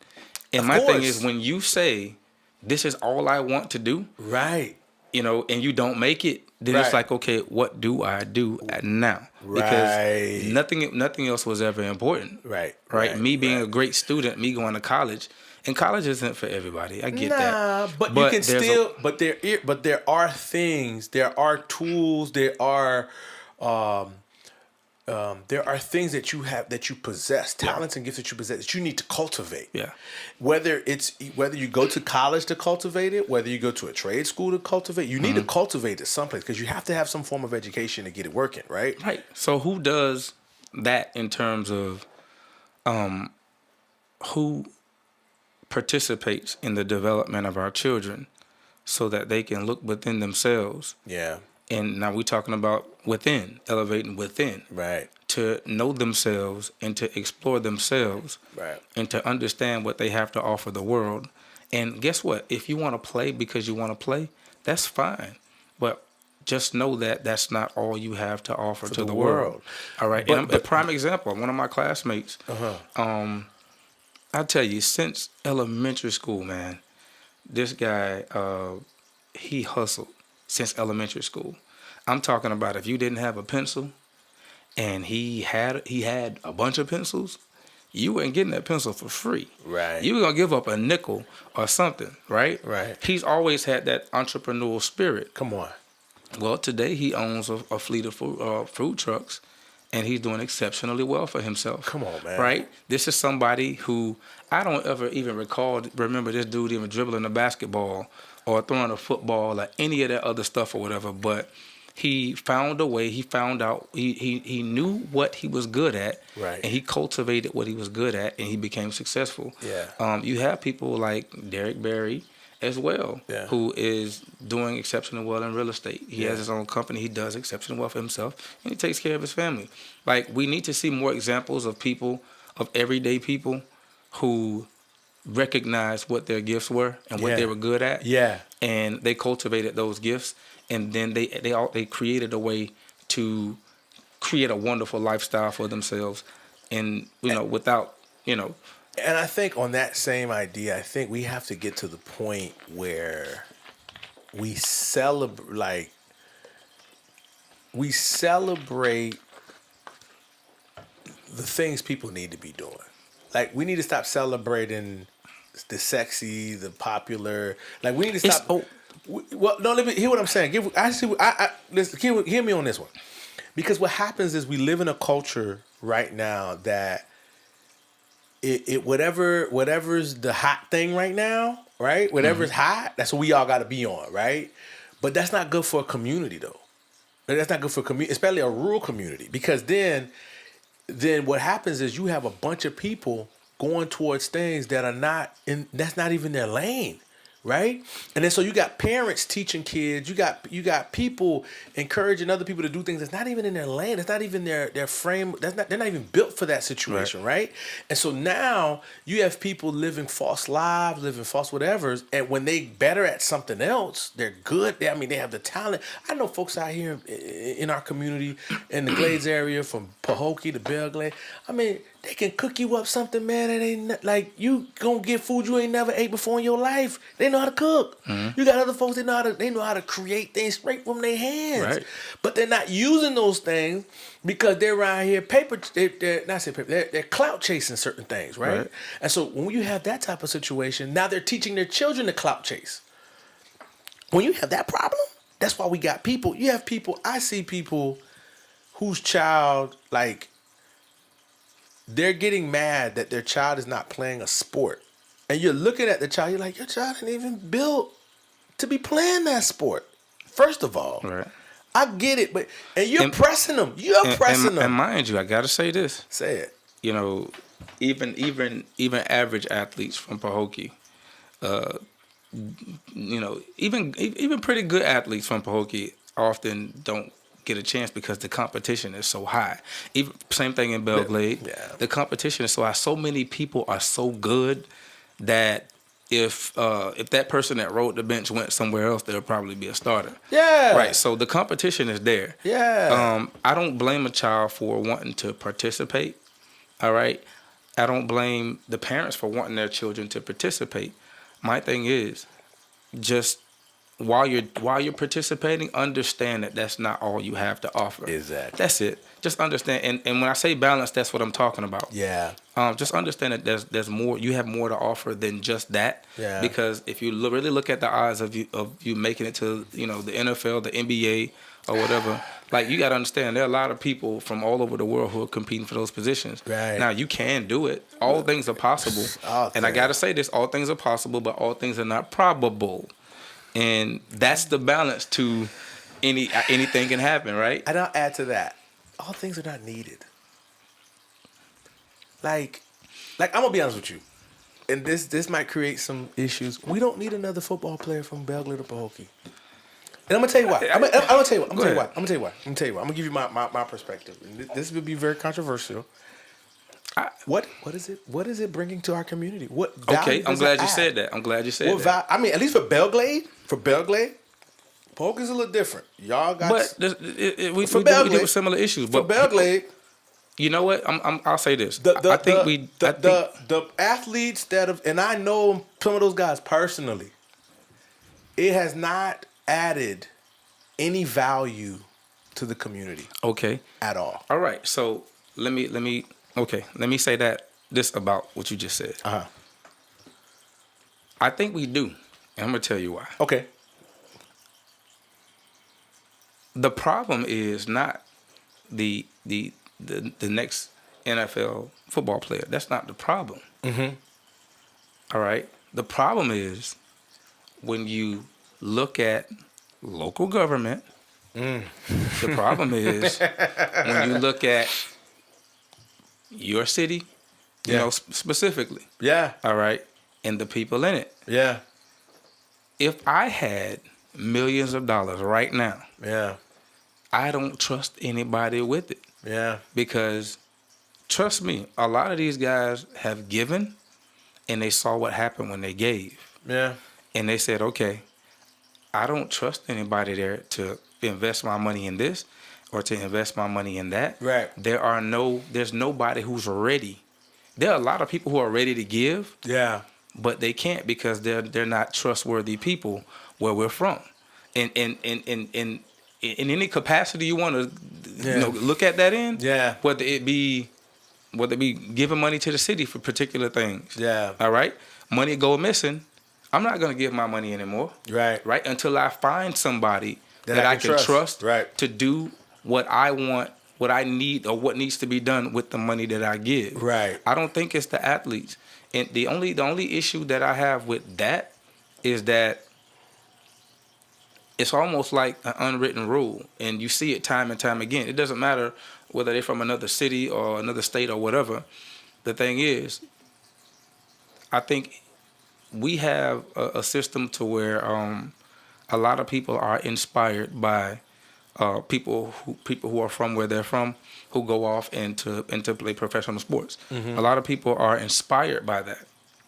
And my thing is, when you say, this is all I want to do. Right. And you don't make it, then it's like, okay, what do I do now? Because nothing else was ever important. Right. Me being a great student, me going to college, and college isn't for everybody. I get that. But you can still. But there are things. There are tools. There are things that you have, that you possess, talents and gifts that you possess, that you need to cultivate. Yeah. Whether you go to college to cultivate it, whether you go to a trade school to cultivate, you need to cultivate it someplace, because you have to have some form of education to get it working, right? Right. So who does that in terms of who participates in the development of our children so that they can look within themselves? Yeah. And now we're talking about within, elevating within. Right. To know themselves and to explore themselves. Right. And to understand what they have to offer the world. And guess what? If you want to play because you want to play, that's fine. But just know that that's not all you have to offer to the world. All right. And a prime example, one of my classmates, I'll tell you, since elementary school, man, this guy, he hustled since elementary school. I'm talking about if you didn't have a pencil and he had a bunch of pencils, you weren't getting that pencil for free. Right. You were going to give up a nickel or something, right? Right. He's always had that entrepreneurial spirit. Come on. Well, today he owns a fleet of food trucks, and he's doing exceptionally well for himself. Come on, man. Right? This is somebody who I don't ever even remember this dude even dribbling a basketball or throwing a football or any of that other stuff or whatever, but he found a way. He found out. He knew what he was good at, right? And he cultivated what he was good at, and he became successful. Yeah. You have people like Derek Barry as well, who is doing exceptionally well in real estate. He has his own company. He does exceptionally well for himself, and he takes care of his family. Like, we need to see more examples of people, of everyday people, who recognized what their gifts were and what they were good at. Yeah. And they cultivated those gifts. And then they created a way to create a wonderful lifestyle for themselves, and without. And I think on that same idea, I think we have to get to the point where we celebrate the things people need to be doing. Like, we need to stop celebrating the sexy, the popular. Like, we need to stop. Well, no, let me hear what I'm saying. Hear me on this one. Because what happens is we live in a culture right now that whatever's the hot thing right now, right? Whatever's hot, that's what we all got to be on, right? But that's not good for a community though. That's not good for a community, especially a rural community, because then what happens is you have a bunch of people going towards things that are not in, that's not even their lane, right? And then so you got parents teaching kids, you got people encouraging other people to do things that's not even in their lane, it's not even their frame, they're not even built for that situation, right? And so now you have people living false lives, living false whatevers, and when they better at something else, they're good. I mean, they have the talent. I know folks out here in our community in the Glades area, from Pahokee to Belglade. I mean, they can cook you up something, man, that ain't like you gonna get food you ain't never ate before in your life. They know how to cook. You got other folks, they know how to create things straight from their hands. Right. But they're not using those things because they're around here they're clout chasing certain things, right? And so when you have that type of situation, now they're teaching their children to clout chase. When you have that problem, that's why we got people. You have people, I see people whose child, like, they're getting mad that their child is not playing a sport. And you're looking at the child, you're like, your child ain't even built to be playing that sport. First of all, I get it, but you're pressing them. You're pressing them. And mind you, I gotta say this. Say it. You know, even average athletes from Pahokee, you know, even pretty good athletes from Pahokee often don't get a chance because the competition is so high. Even same thing in Belglade. Yeah. The competition is so high. So many people are so good that if that person that rode the bench went somewhere else, there'll probably be a starter. Yeah. Right. So the competition is there. Yeah. I don't blame a child for wanting to participate. All right. I don't blame the parents for wanting their children to participate. My thing is, just while you're participating, understand that that's not all you have to offer. Exactly. That's it. Just understand. And when I say balance, that's what I'm talking about. Yeah. Just understand that there's more. You have more to offer than just that. Yeah. Because if you really look at the odds of you making it to, you know, the NFL, the NBA, or whatever, like, you got to understand there are a lot of people from all over the world who are competing for those positions. Right. Now, you can do it. All things are possible. And I got to say this: all things are possible, but all things are not probable. And that's the balance to anything can happen, right? And I'll add to that. All things are not needed. Like I'm gonna be honest with you, and this might create some issues. We don't need another football player from Belgrade or Pahokee. And I'm gonna tell you why. I'm gonna tell you why. I'm gonna give you my perspective. And this will be very controversial. What is it bringing to our community? What value Okay, I'm does glad it you add? said that. I'm glad you said that. I mean, at least for Belglade, Pahokee's a little different. Y'all got, But we for deal Belglade, with similar issues. for But Belglade. you know what? I'll say this. The athletes that have, and I know some of those guys personally, it has not added any value to the community. Okay. At all. All right. So let me say this about what you just said. I think we do, and I'm gonna tell you why. Okay. The problem is not the next NFL football player. That's not the problem. Mm-hmm. All right. The problem is when you look at local government. The problem is when you look at your city, you know, specifically. Yeah. All right. And the people in it. Yeah. If I had millions of dollars right now, Yeah. I don't trust anybody with it. Yeah. Because trust me, a lot of these guys have given and they saw what happened when they gave. Yeah. And they said, okay, I don't trust anybody there to invest my money in this or to invest my money in that. Right. There's nobody who's ready. There are a lot of people who are ready to give. Yeah. But they can't because they're not trustworthy people where we're from. In any capacity you want to look at that in. Yeah. Whether it be giving money to the city for particular things. Yeah. All right. Money go missing. I'm not gonna give my money anymore. Right. Right. Until I find somebody that I can trust right. to do what I want, what I need, or what needs to be done with the money that I give. Right. I don't think it's the athletes. And the only issue that I have with that is that it's almost like an unwritten rule, and you see it time and time again. It doesn't matter whether they're from another city or another state or whatever. The thing is, I think we have a system to where a lot of people are inspired by people who are from where they're from, who go off into play professional sports. A lot of people are inspired by that.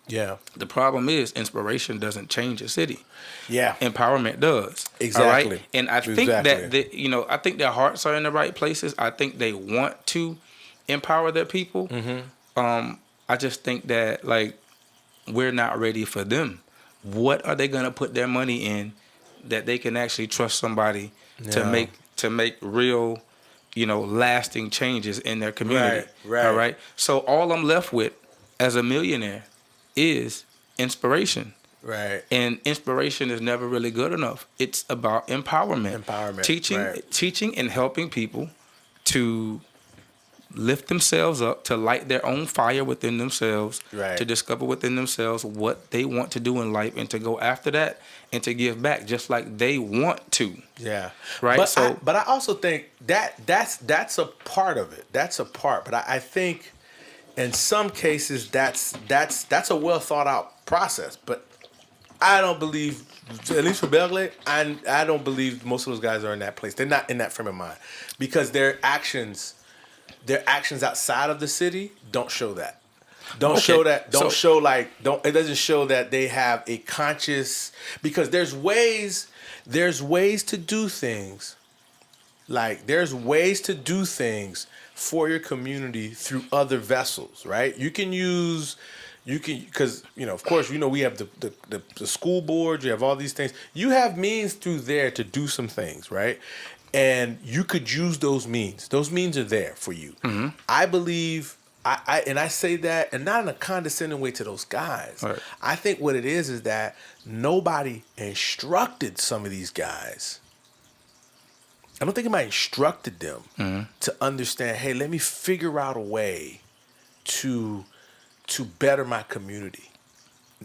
Yeah. The problem is inspiration doesn't change a city. Yeah. Empowerment does. Exactly. All right? And I think that I think their hearts are in the right places. I think they want to empower their people. I just think that like we're not ready for them. What are they gonna put their money in that they can actually trust somebody to make real, lasting changes in their community? Right. All right. So all I'm left with as a millionaire is inspiration. Right. And inspiration is never really good enough. It's about empowerment. Teaching and helping people to lift themselves up, to light their own fire within themselves, to discover within themselves what they want to do in life and to go after that and to give back just like they want to. Yeah. Right. But I also think that's a part of it. That's a part. But I think in some cases that's a well thought out process. But I don't believe, at least for Berkeley, I don't believe most of those guys are in that place. They're not in that frame of mind because their actions outside of the city don't show that. It doesn't show that they have a conscious, because there's ways to do things. Like there's ways to do things for your community through other vessels, right? Because of course, we have the school board, you have all these things. You have means through there to do some things, right? And you could use those means. Those means are there for you. I believe, I say that, and not in a condescending way to those guys. Right. I think what it is that nobody instructed some of these guys. I don't think anybody instructed them to understand, hey, let me figure out a way to better my community.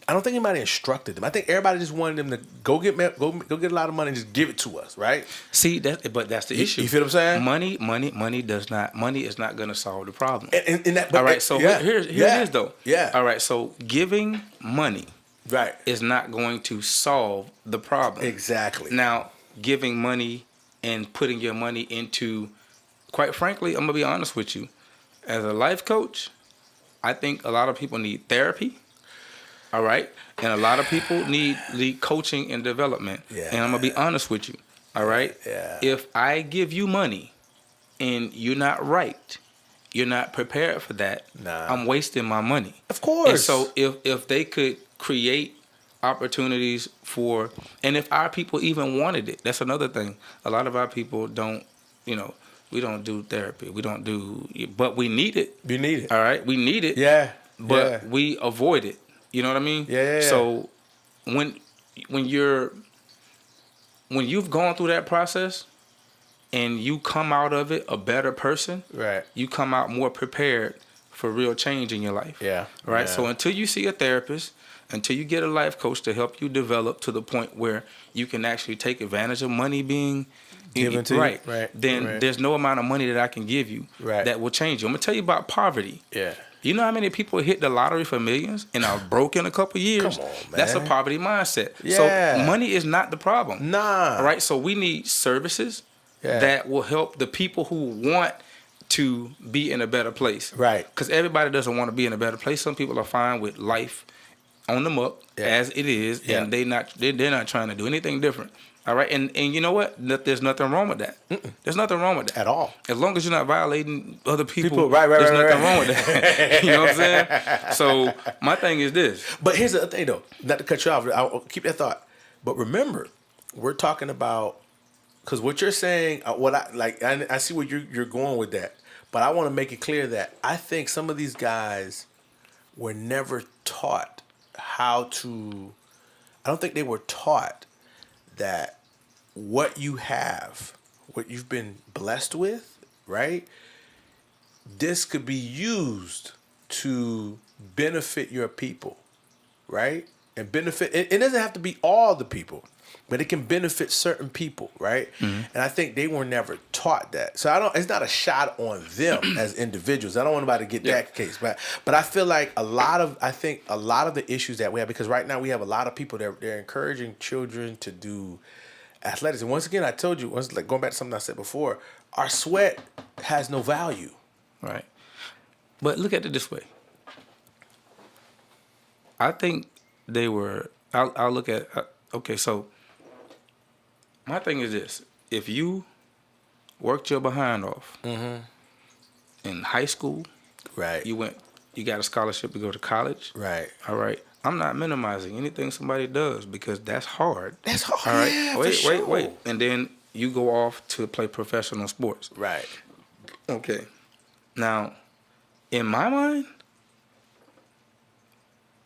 I don't think anybody instructed them. I think everybody just wanted them to go get a lot of money and just give it to us, right? See but that's the issue. You feel what I'm saying? Money is not going to solve the problem. All right. So here it is though. Yeah. All right. So giving money, right, is not going to solve the problem. Exactly. Now, giving money and putting your money into, quite frankly, I'm gonna be honest with you, as a life coach, I think a lot of people need therapy. All right. And a lot of people need coaching and development. Yeah. And I'm going to be honest with you. All right. Yeah. If I give you money and you're not right, you're not prepared for that, I'm wasting my money. Of course. And so if they could create opportunities and if our people even wanted it, that's another thing. A lot of our people don't, we don't do therapy. We don't do, but we need it. You need it. All right. We need it. Yeah. But we avoid it. You know what I mean? Yeah. So when you've gone through that process and you come out of it a better person, right? You come out more prepared for real change in your life. Yeah. Right. Yeah. So until you see a therapist, until you get a life coach to help you develop to the point where you can actually take advantage of money being given to you, right? Then there's no amount of money that I can give you that will change you. I'm gonna tell you about poverty. Yeah. You know how many people hit the lottery for millions and are broke in a couple years? Come on, man. That's a poverty mindset. Yeah. So money is not the problem. Nah. All right. So we need services that will help the people who want to be in a better place. Right. Because everybody doesn't want to be in a better place. Some people are fine with life on the muck as it is, and they're not trying to do anything different. All right, and you know what? There's nothing wrong with that. There's nothing wrong with that at all. As long as you're not violating other people, right, there's nothing wrong with that. You know what I'm saying? So my thing is this. But here's the other thing, though. Not to cut you off. I'll keep that thought. But remember, we're talking about, because what you're saying, I see where you're going with that. But I want to make it clear that I think some of these guys were never taught how to. I don't think they were taught that what you have, what you've been blessed with, right? This could be used to benefit your people, right? And benefit, it doesn't have to be all the people, but it can benefit certain people, right? Mm-hmm. And I think they were never taught that. So it's not a shot on them as individuals. I don't want anybody to get that case, but I feel like a lot of the issues that we have, because right now we have a lot of people that they're encouraging children to do athletics. And once again, I told you, like going back to something I said before, our sweat has no value. Right. But look at it this way. I think they were. I'll look at. Okay, so my thing is this: if you worked your behind off in high school, Right. you got a scholarship to go to college. Right. All right. I'm not minimizing anything somebody does because that's hard. That's hard. All right. Yeah, Wait. And then you go off to play professional sports. Right. Okay. Now, in my mind,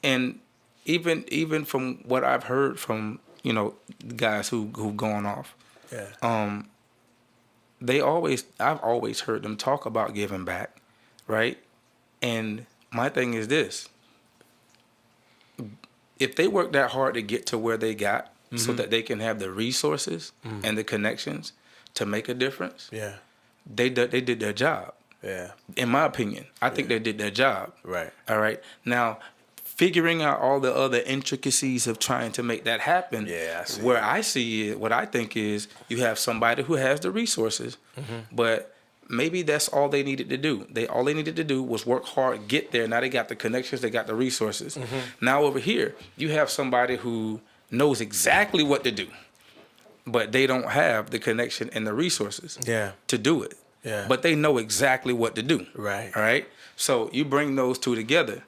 and even from what I've heard from guys who've gone off, Yeah. I've always heard them talk about giving back, right? And my thing is this: if they work that hard to get to where they got, so that they can have the resources and the connections to make a difference, they did their job. Yeah. In my opinion, I think they did their job. Right. All right. Now, figuring out all the other intricacies of trying to make that happen. Yeah, I see. Where I see it, what I think is you have somebody who has the resources, but maybe that's all they needed to do. All they needed to do was work hard, get there. Now they got the connections, they got the resources. Now over here, you have somebody who knows exactly what to do, but they don't have the connection and the resources to do it. Yeah. But they know exactly what to do. Right. All right. So you bring those two together,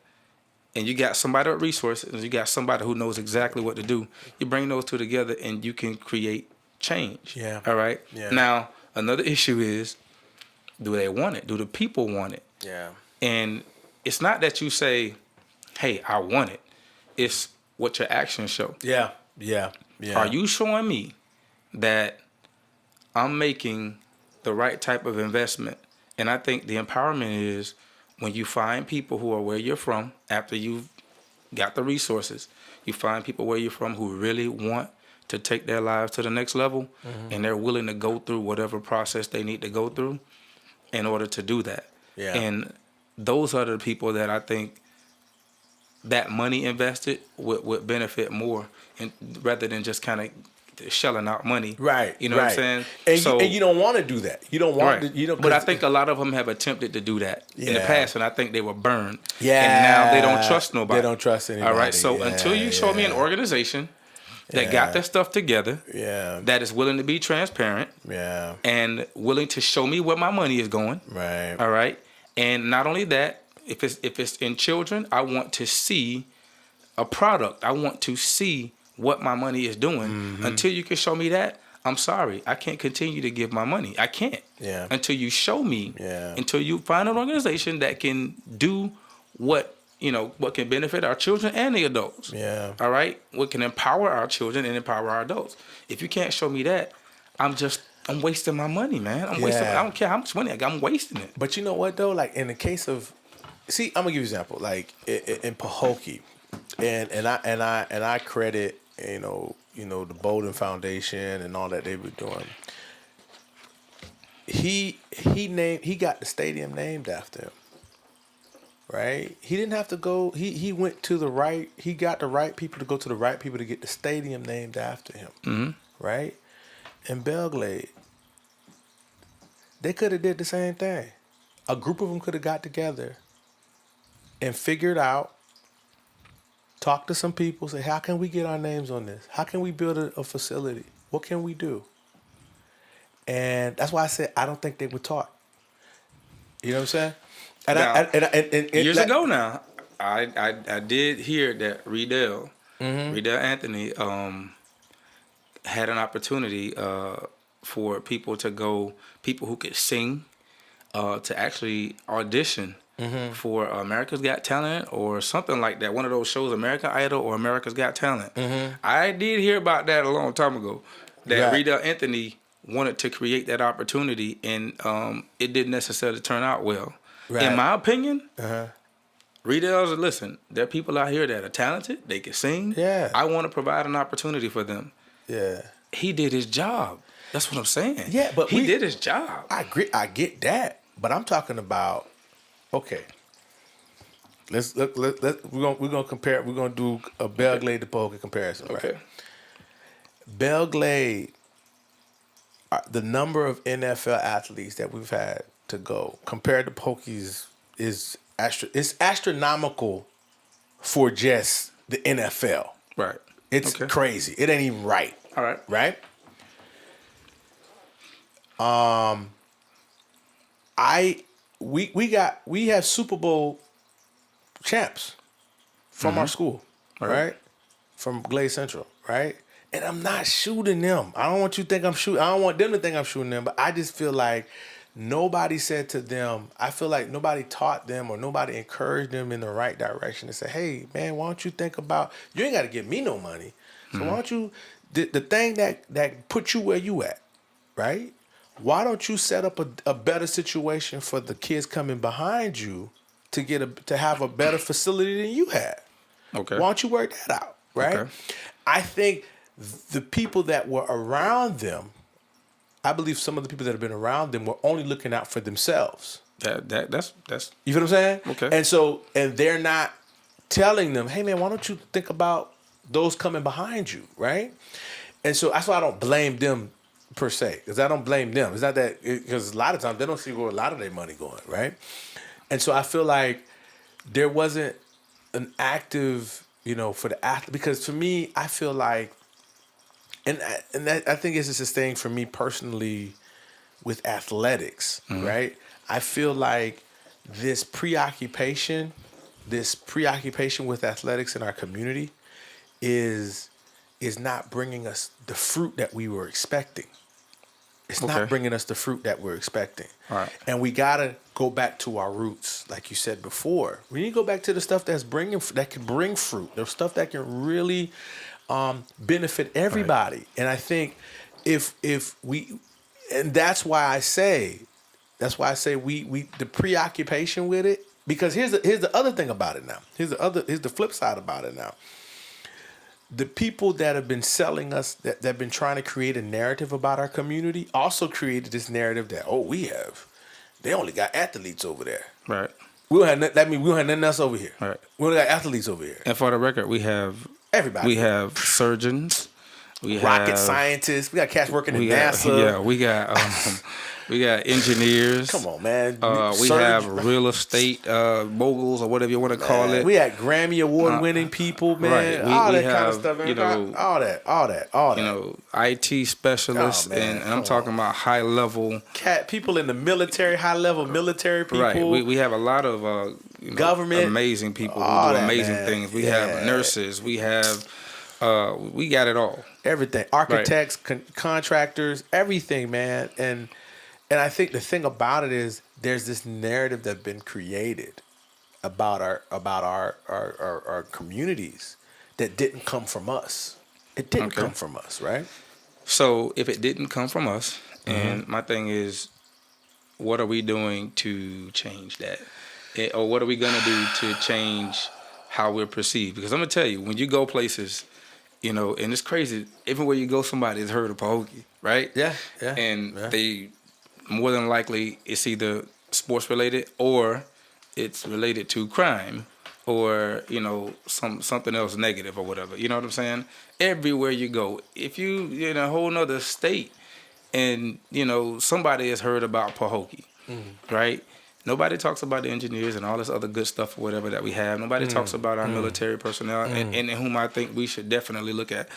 and you got somebody with resources, and you got somebody who knows exactly what to do. You bring those two together, and you can create change. Yeah. All right. Yeah. Now another issue is, do they want it? Do the people want it? Yeah. And it's not that you say, "Hey, I want it." It's what your actions show. Yeah. Yeah. Yeah. Are you showing me that I'm making the right type of investment? And I think the empowerment is when you find people who are where you're from after you've got the resources. You find people where you're from who really want to take their lives to the next level, and they're willing to go through whatever process they need to go through in order to do that. Yeah. And those are the people that I think that money invested would benefit more, and rather than just kind of shelling out money. Right. You know what I'm saying? And you don't want to do that. You don't want to, But I think a lot of them have attempted to do that in the past, and I think they were burned. Yeah. And now they don't trust nobody. They don't trust anybody. All right. So until you show me an organization that got their stuff together, that is willing to be transparent, and willing to show me where my money is going. Right. All right. And not only that, if it's in children, I want to see a product. I want to see what my money is doing. Until you can show me that, I'm sorry, I can't continue to give my money. I can't. Yeah. Until you show me. Yeah. Until you find an organization that can do what can benefit our children and the adults. Yeah. All right. What can empower our children and empower our adults. If you can't show me that, I'm wasting my money, man. I'm wasting. I don't care how much money I got. I'm wasting it. But you know what though? Like in the case of, I'm gonna give you an example. Like in Pahokee, and I credit the Bowden Foundation and all that they were doing. He got the stadium named after him. Right? He didn't have to go. He went to the right. He got the right people to go to the right people to get the stadium named after him. Right? In Belglade, they could have did the same thing. A group of them could have got together and figured out, talk to some people, say, how can we get our names on this? How can we build a facility? What can we do? And that's why I said I don't think they were taught. You know what I'm saying? And years ago now, I did hear that Riedel Anthony had an opportunity for people who could sing, to actually audition for America's Got Talent or something like that. One of those shows, American Idol or America's Got Talent. I did hear about that a long time ago. That Riedel Anthony wanted to create that opportunity, and it didn't necessarily turn out well. Right. In my opinion, retailers, listen, there are people out here that are talented. They can sing. Yeah. I want to provide an opportunity for them. Yeah. He did his job. That's what I'm saying. Yeah, but he did his job. I agree. I get that, but I'm talking about. Okay. Let's look. We're gonna compare. We're gonna do a Belle Glade to Pahokee comparison. Right? Okay. Belle Glade. The number of NFL athletes that we've had to go compared to Pokey's is astronomical for just the NFL. Right. It's crazy. It ain't even right. All right. Right? We have Super Bowl champs from our school, right? From Glade Central, right? And I'm not shooting them. I don't want you to think I'm shooting. I don't want them to think I'm shooting them, but I just feel like nobody said to them, I feel like nobody taught them or nobody encouraged them in the right direction to say, hey, man, why don't you think about, you ain't got to give me no money. So why don't you, the thing that put you where you at, right? Why don't you set up a better situation for the kids coming behind you to have a better facility than you had? Okay. Why don't you work that out, right? Okay. I think the people that were around them, I believe some of the people that have been around them were only looking out for themselves. That's You feel what I'm saying? Okay. And they're not telling them, hey man, why don't you think about those coming behind you, right? And so that's why I don't blame them per se, because I don't blame them. It's not that, because a lot of times they don't see where a lot of their money going, right? And so I feel like there wasn't an active, for the athlete, because for me, I feel like, and I think it's just a thing for me personally with athletics, right? I feel like this preoccupation with athletics in our community is not bringing us the fruit that we were expecting. It's not bringing us the fruit that we're expecting. All right. And we got to go back to our roots, like you said before. We need to go back to the stuff that can bring fruit. There's stuff that can really benefit everybody. Right. And I think if we, and that's why I say we the preoccupation with it, because here's the other thing about it now. Here's the flip side about it now. The people that have been selling us, that have been trying to create a narrative about our community, also created this narrative that, they only got athletes over there. Right. We don't have nothing else over here. Right. We only got athletes over here. And for the record, we have everybody. We have surgeons. We rocket have scientists. We got cats working in NASA. Yeah, we got engineers. Come on, man. We have real estate moguls or whatever you want to call it. We had Grammy Award winning people, man. Right. All we that have, kind of stuff, man. All that. IT specialists, and I'm talking about high level people in the military, high level military people. Right. We have a lot of government amazing people who do amazing things. We have nurses. We have we got it all. Everything. Architects, contractors, everything, man. And I think the thing about it is there's this narrative that's been created about our communities that didn't come from us. It didn't come from us, right? So if it didn't come from us, and my thing is, what are we doing to change that? Or what are we going to do to change how we're perceived? Because I'm going to tell you, when you go places, and it's crazy, everywhere you go, somebody has heard of Pahokee, right? Yeah. And they, more than likely, it's either sports related or it's related to crime or, something else negative or whatever. You know what I'm saying? Everywhere you go, if you in a whole nother state and, somebody has heard about Pahokee, right? Nobody talks about the engineers and all this other good stuff or whatever that we have. Nobody talks about our military personnel and whom I think we should definitely look at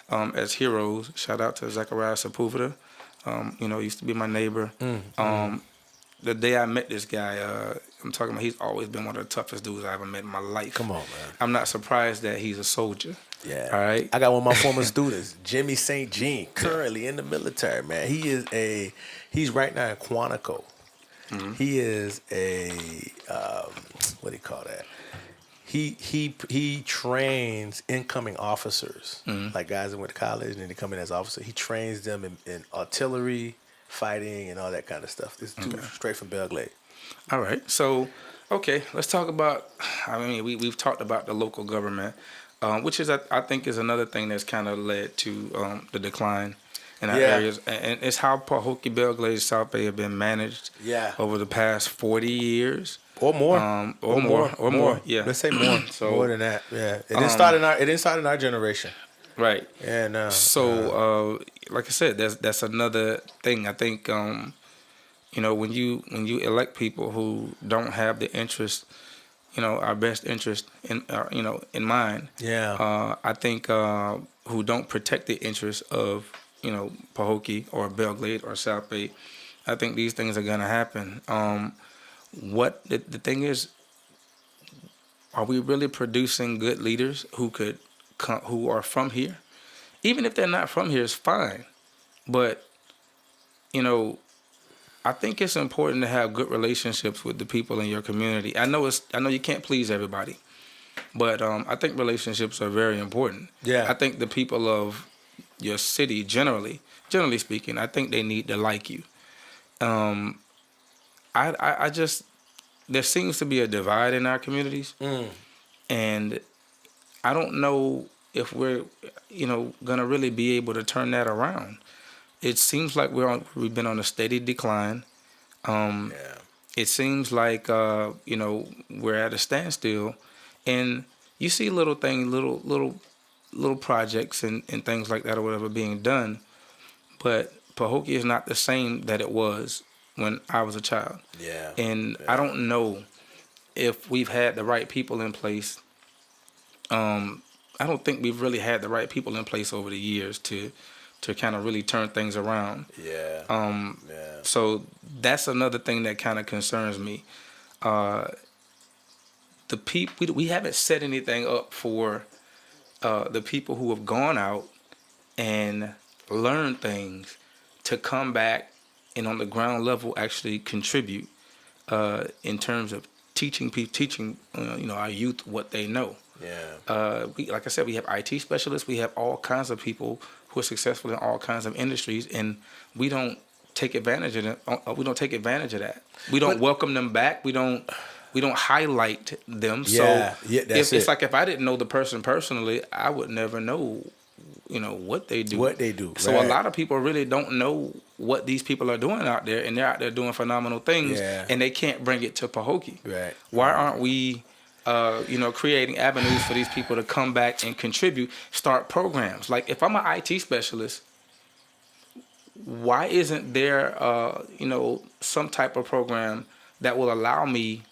as heroes. Shout out to Zachariah Sepulveda. Used to be my neighbor. The day I met this guy, I'm talking about, he's always been one of the toughest dudes I ever met in my life. Come on, man. I'm not surprised that he's a soldier. Yeah. All right. I got one of my former students, Jimmy St. Jean, currently in the military, man. He's right now in Quantico. He is a what do you call that? he trains incoming officers, like guys that went to college and they come in as officers. He trains them in artillery, fighting, and all that kind of stuff. This dude straight from Belgrade. All right. So, okay, let's talk about. I mean, we've talked about the local government, which is I think is another thing that's kind of led to the decline in our areas, and it's how Pahokee, Belgrade, South Bay have been managed over the past 40 years. Or more. Or more. Yeah. Let's say more. So, more than that. Yeah. It didn't start in our generation. Right. And like I said, that's another thing. I think you know, when you elect people who don't have the interest, you know, our best interest in you know, in mind. Yeah. I think who don't protect the interests of, you know, Pahokee or Belgrade or South Bay, I think these things are gonna happen. What the thing is, are we really producing good leaders who could who are from here? Even if they're not from here, it's fine. But you know, I think it's important to have good relationships with the people in your community. I know you can't please everybody, but I think relationships are very important. Yeah. I think the people of your city, generally speaking, I think they need to like you. I just, there seems to be a divide in our communities, and I don't know if we're, you know, gonna really be able to turn that around. It seems like we've been on a steady decline. It seems like you know, we're at a standstill, and you see little projects and things like that or whatever being done, but Pahokee is not the same that it was when I was a child. Yeah. And I don't know if we've had the right people in place. I don't think we've really had the right people in place over the years to kind of really turn things around. Yeah. So that's another thing that kind of concerns me. The people, we haven't set anything up for the people who have gone out and learned things to come back and on the ground level actually contribute in terms of teaching you know, our youth what they know. Yeah. Like I said, we have IT specialists. We have all kinds of people who are successful in all kinds of industries, and we don't take advantage of it. We don't take advantage of that. We don't welcome them back. We don't highlight them. Yeah. So Yeah, that's it's like if I didn't know the person personally, I would never know, you know, what they do. So a lot of people really don't know what these people are doing out there, and they're out there doing phenomenal things, and they can't bring it to Pahokee. Right. Why aren't we, you know, creating avenues for these people to come back and contribute, start programs? Like if I'm an IT specialist, why isn't there, you know, some type of program that will allow me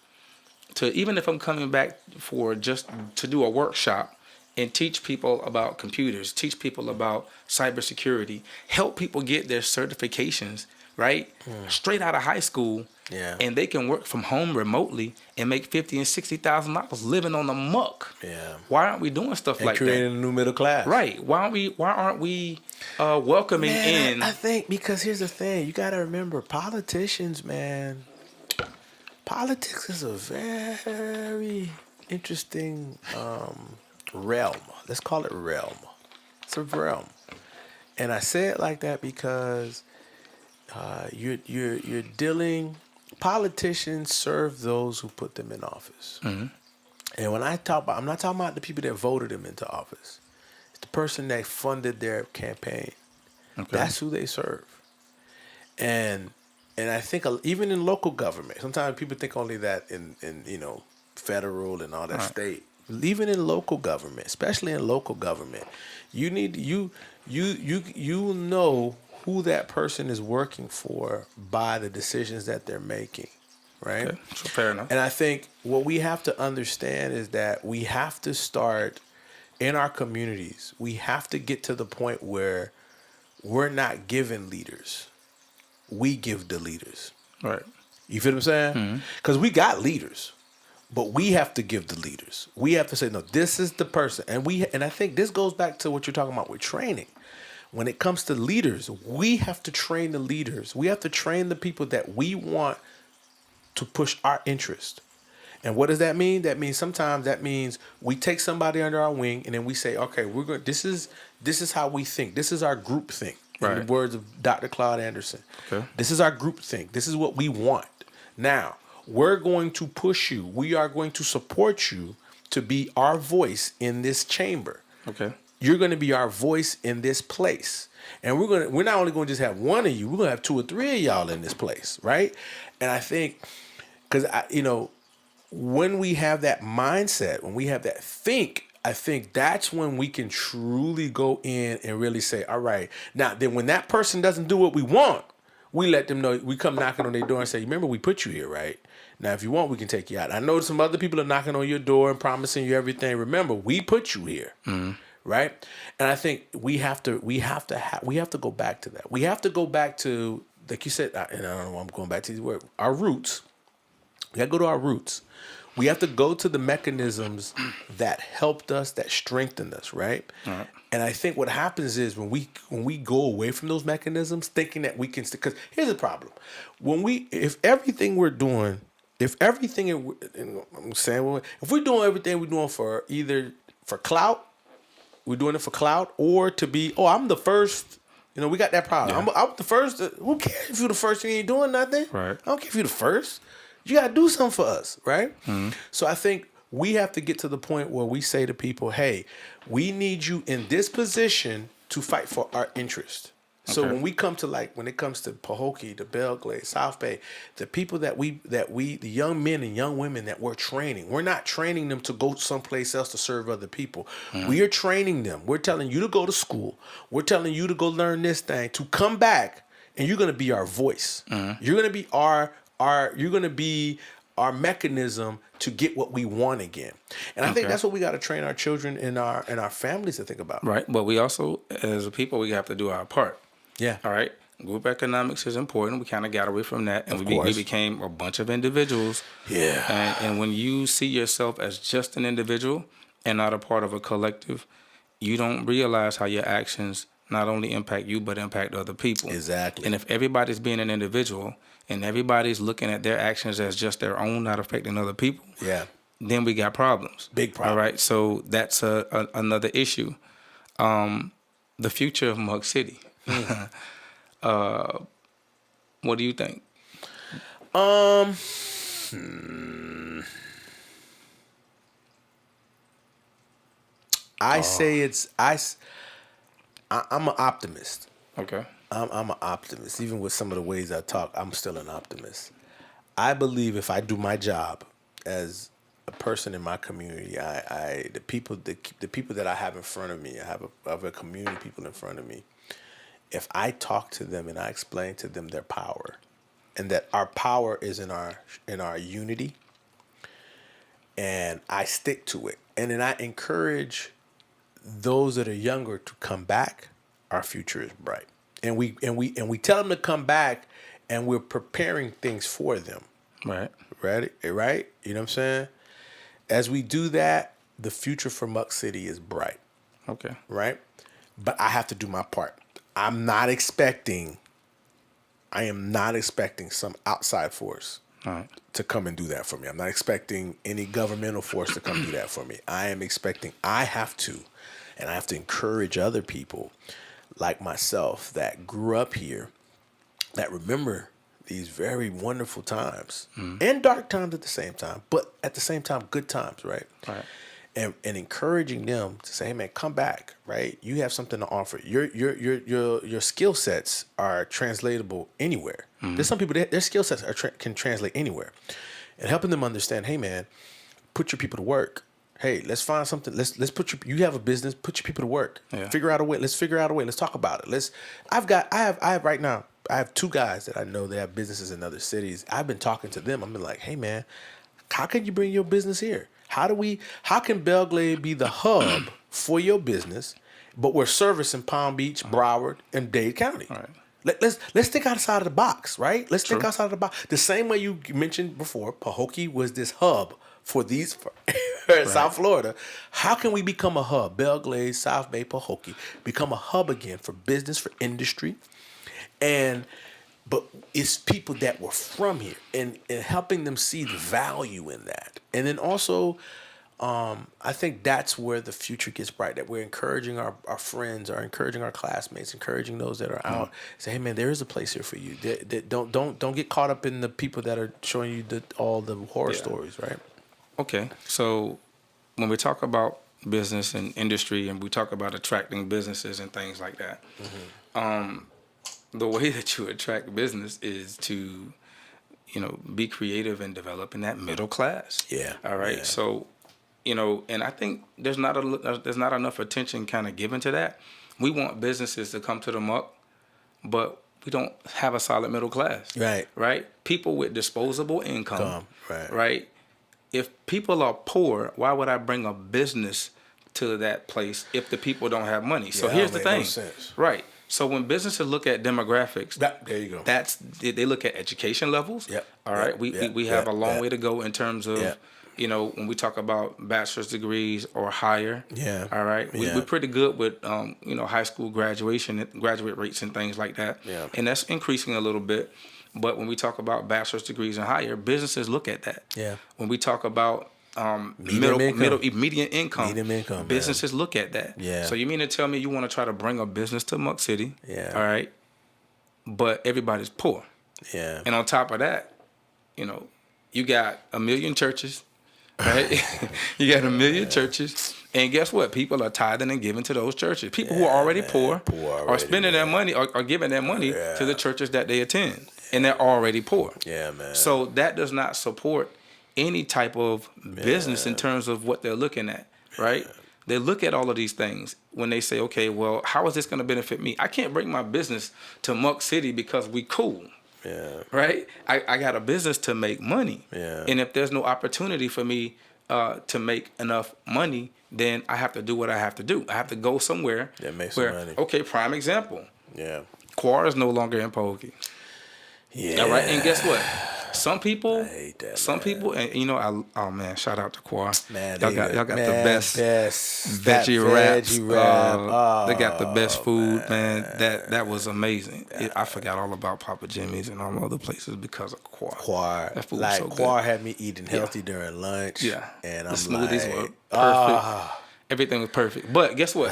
to, even if I'm coming back for just to do a workshop and teach people about computers, teach people about cybersecurity, help people get their certifications, right? Straight out of high school. Yeah. And they can work from home remotely and make $50,000 and $60,000 living on the muck. Yeah. Why aren't we doing stuff like that? Creating a new middle class. Right. Why aren't we welcoming in? I think because here's the thing, you got to remember, politicians, man. Politics is a very interesting realm. Let's call it realm. It's a realm, and I say it like that because you're dealing. Politicians serve those who put them in office, and when I talk about, I'm not talking about the people that voted them into office. It's the person that funded their campaign. Okay. That's who they serve, and I think even in local government, sometimes people think only that in you know, federal and all that state. Even in local government, especially in local government, you need you know who that person is working for by the decisions that they're making, right? Okay. So fair enough. And I think what we have to understand is that we have to start in our communities. We have to get to the point where we're not giving leaders. We give the leaders. Right. You feel what I'm saying? Because we got leaders. But we have to give the leaders. We have to say, no, this is the person. And I think this goes back to what you're talking about with training. When it comes to leaders, we have to train the leaders. We have to train the people that we want to push our interest. And what does that mean? That means sometimes we take somebody under our wing and then we say, okay, we're going. This is how we think. This is our group think. In the Right. words of Dr. Claude Anderson, Okay. this is our group think. This is what we want. Now we're going to push you. We are going to support you to be our voice in this chamber. Okay. You're going to be our voice in this place. And we're not only going to just have one of you, we're going to have two or three of y'all in this place, right? And I think, because when we have that mindset, when we have that think, I think that's when we can truly go in and really say, all right, now then when that person doesn't do what we want, we let them know, we come knocking on their door and say, remember, we put you here, right? Now, if you want, we can take you out. I know some other people are knocking on your door and promising you everything. Remember, we put you here. Mm-hmm. Right? And I think we have to go back to that. We have to go back to, like you said, and I don't know, I'm going back to these words, our roots. We got to go to our roots. We have to go to the mechanisms that helped us, that strengthened us, right? Right. And I think what happens is when we go away from those mechanisms, thinking that we can, because here's the problem: if everything we're doing, if we're doing everything we're doing for either for clout. We're doing it for clout or to be, I'm the first. We got that problem. Yeah. I'm the first. Who cares if you're the first and you ain't doing nothing? Right. I don't care if you're the first. You got to do something for us, right? Mm-hmm. So I think we have to get to the point where we say to people, hey, we need you in this position to fight for our interest. So when it comes to Pahokee, the Belglade, South Bay, the people the young men and young women that we're training, we're not training them to go someplace else to serve other people. Mm-hmm. We are training them. We're telling you to go to school. We're telling you to go learn this thing, to come back, and you're going to be our voice. Mm-hmm. You're going to be you're going to be our mechanism to get what we want again. And I think that's what we got to train our children and our families to think about. Right. But we also, as a people, we have to do our part. Yeah. All right. Group economics is important. We kind of got away from that, and we became a bunch of individuals. Yeah. And when you see yourself as just an individual and not a part of a collective, you don't realize how your actions not only impact you but impact other people. Exactly. And if everybody's being an individual and everybody's looking at their actions as just their own, not affecting other people, then we got problems. Big problems. All right. So that's another issue. The future of Muck City. What do you think? I say I'm an optimist. Okay. I'm an optimist. Even with some of the ways I talk, I'm still an optimist. I believe if I do my job as a person in my community, the people that I have in front of me, I have a community of people in front of me. If I talk to them and I explain to them their power, and that our power is in our unity, and I stick to it, and then I encourage those that are younger to come back, our future is bright. And we tell them to come back, and we're preparing things for them. Right. Right? You know what I'm saying? As we do that, the future for Muck City is bright. Okay. Right? But I have to do my part. I am not expecting some outside force to come and do that for me. I'm not expecting any governmental force to come do that for me. I have to encourage other people like myself that grew up here, that remember these very wonderful times and dark times at the same time, but at the same time, good times, right? Right. And encouraging them to say, hey man, come back, right? You have something to offer. Your skill sets are translatable anywhere. Mm-hmm. There's some people that their skill sets can translate anywhere, and helping them understand, hey man, put your people to work. Hey, let's find something. Let's put you have a business. Put your people to work. Yeah. Figure out a way. Let's figure out a way. Let's talk about it. I have right now. I have two guys that I know that have businesses in other cities. I've been talking to them. I've been like, hey man, how can you bring your business here? How can Belglade be the hub for your business, but we're servicing Palm Beach, Broward, and Dade County? All right. Let's think outside of the box, right? Let's think outside of the box. The same way you mentioned before, Pahokee was this hub for South Florida. How can we become a hub? Belglade, South Bay, Pahokee, become a hub again for business, for industry, but it's people that were from here and helping them see the value in that. And then also, I think that's where the future gets bright. That we're encouraging our friends, or encouraging our classmates, encouraging those that are out. Say, hey man, there is a place here for you. Don't get caught up in the people that are showing you all the horror stories, right? Okay, so when we talk about business and industry, and we talk about attracting businesses and things like that, the way that you attract business is to, be creative and develop in that middle class. Yeah. All right. Yeah. So, and I think there's not enough attention kind of given to that. We want businesses to come to the muck, but we don't have a solid middle class. Right. Right. People with disposable income. Right. Right. If people are poor, why would I bring a business to that place if the people don't have money? So here's the thing. No sense. Right. So when businesses look at demographics, there you go. They look at education levels. Yep. All right. We have a long way to go in terms of, when we talk about bachelor's degrees or higher. Yeah. All right. We're pretty good with, high school graduate rates and things like that. Yeah. And that's increasing a little bit. But when we talk about bachelor's degrees and higher, businesses look at that. Yeah. When we talk about median income, businesses look at that. Yeah. So you mean to tell me you want to try to bring a business to Muck City? Yeah. All right. But everybody's poor. Yeah. And on top of that, you got 1 million churches, right? You got 1 million churches. And guess what? People are tithing and giving to those churches. People who are already poor are spending their money, are giving their money to the churches that they attend. And they're already poor. Yeah, man. So that does not support any type of business in terms of what they're looking at, right? They look at all of these things when they say, okay, well, how is this going to benefit me? I can't bring my business to Muck City because we cool. Yeah. Right? I got a business to make money. Yeah. And if there's no opportunity for me to make enough money, then I have to do what I have to do. I have to go somewhere that makes some money. Okay, prime example. Yeah. Quar is no longer in Pahokee. Yeah. All right, and guess what? Some people, I hate that, and oh man, shout out to Quar. Man, y'all got the best veggie wraps. They got the best food, man. That was amazing. I forgot all about Papa Jimmy's and all the other places because of Quar. That food was so good. Quar had me eating healthy during lunch. Yeah, and the smoothies were perfect. Everything was perfect. But guess what?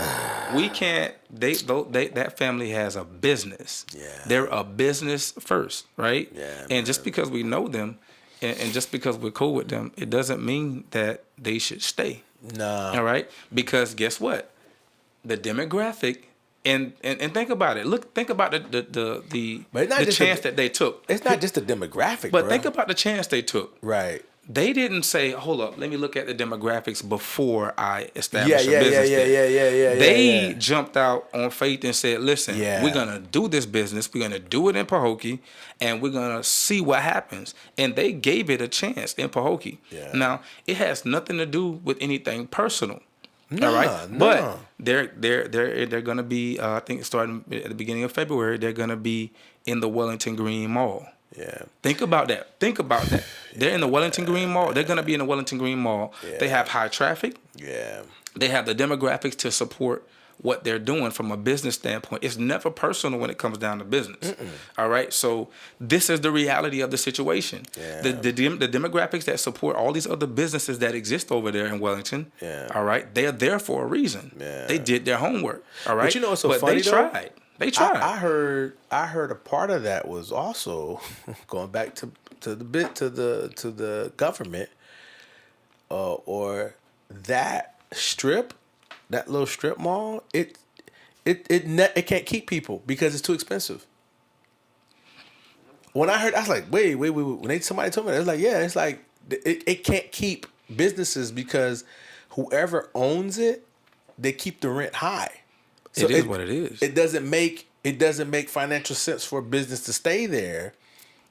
We can't. That family has a business. Yeah. They're a business first, right? Yeah. And just because we know them, and just because we're cool with them, it doesn't mean that they should stay. No. All right. Because guess what? The demographic. And think about it. Think about the chance that they took. It's not just the demographic, but think about the chance they took. Right. They didn't say, hold up, let me look at the demographics before I establish a business. They jumped out on faith and said, listen, we're going to do this business. We're going to do it in Pahokee, and we're going to see what happens. And they gave it a chance in Pahokee. Yeah. Now, it has nothing to do with anything personal. No, all right, no. But they're going to be, I think starting at the beginning of February, they're going to be in the Wellington Green Mall. Yeah. Think about that. They're in the Wellington Green Mall. They're going to be in the Wellington Green Mall. Yeah. They have high traffic. Yeah. They have the demographics to support what they're doing from a business standpoint. It's never personal when it comes down to business. All right. So this is the reality of the situation. Yeah. The demographics that support all these other businesses that exist over there in Wellington. Yeah. All right. They're there for a reason. Yeah. They did their homework. All right. But you know what's so funny they though? tried. They tried. I heard a part of that was also going back to the government, or that strip, that little strip mall. It can't keep people because it's too expensive. When I heard, I was like, wait. When somebody told me that, it's like it can't keep businesses because whoever owns it, they keep the rent high. So it is what it is. It doesn't make financial sense for a business to stay there,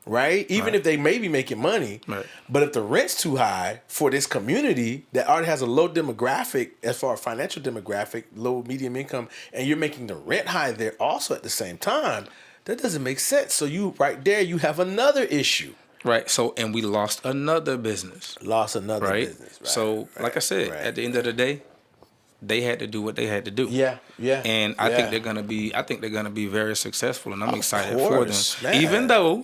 right? Even if they may be making money, right. But if the rent's too high for this community that already has a low demographic as far as financial demographic, low medium income, and you're making the rent high there also at the same time, that doesn't make sense. So you have another issue. Right. So, and we lost another business. Right. So, like I said, at the end of the day, they had to do what they had to do. Yeah. And I think they're gonna be very successful, and I'm excited for them. Man. Even though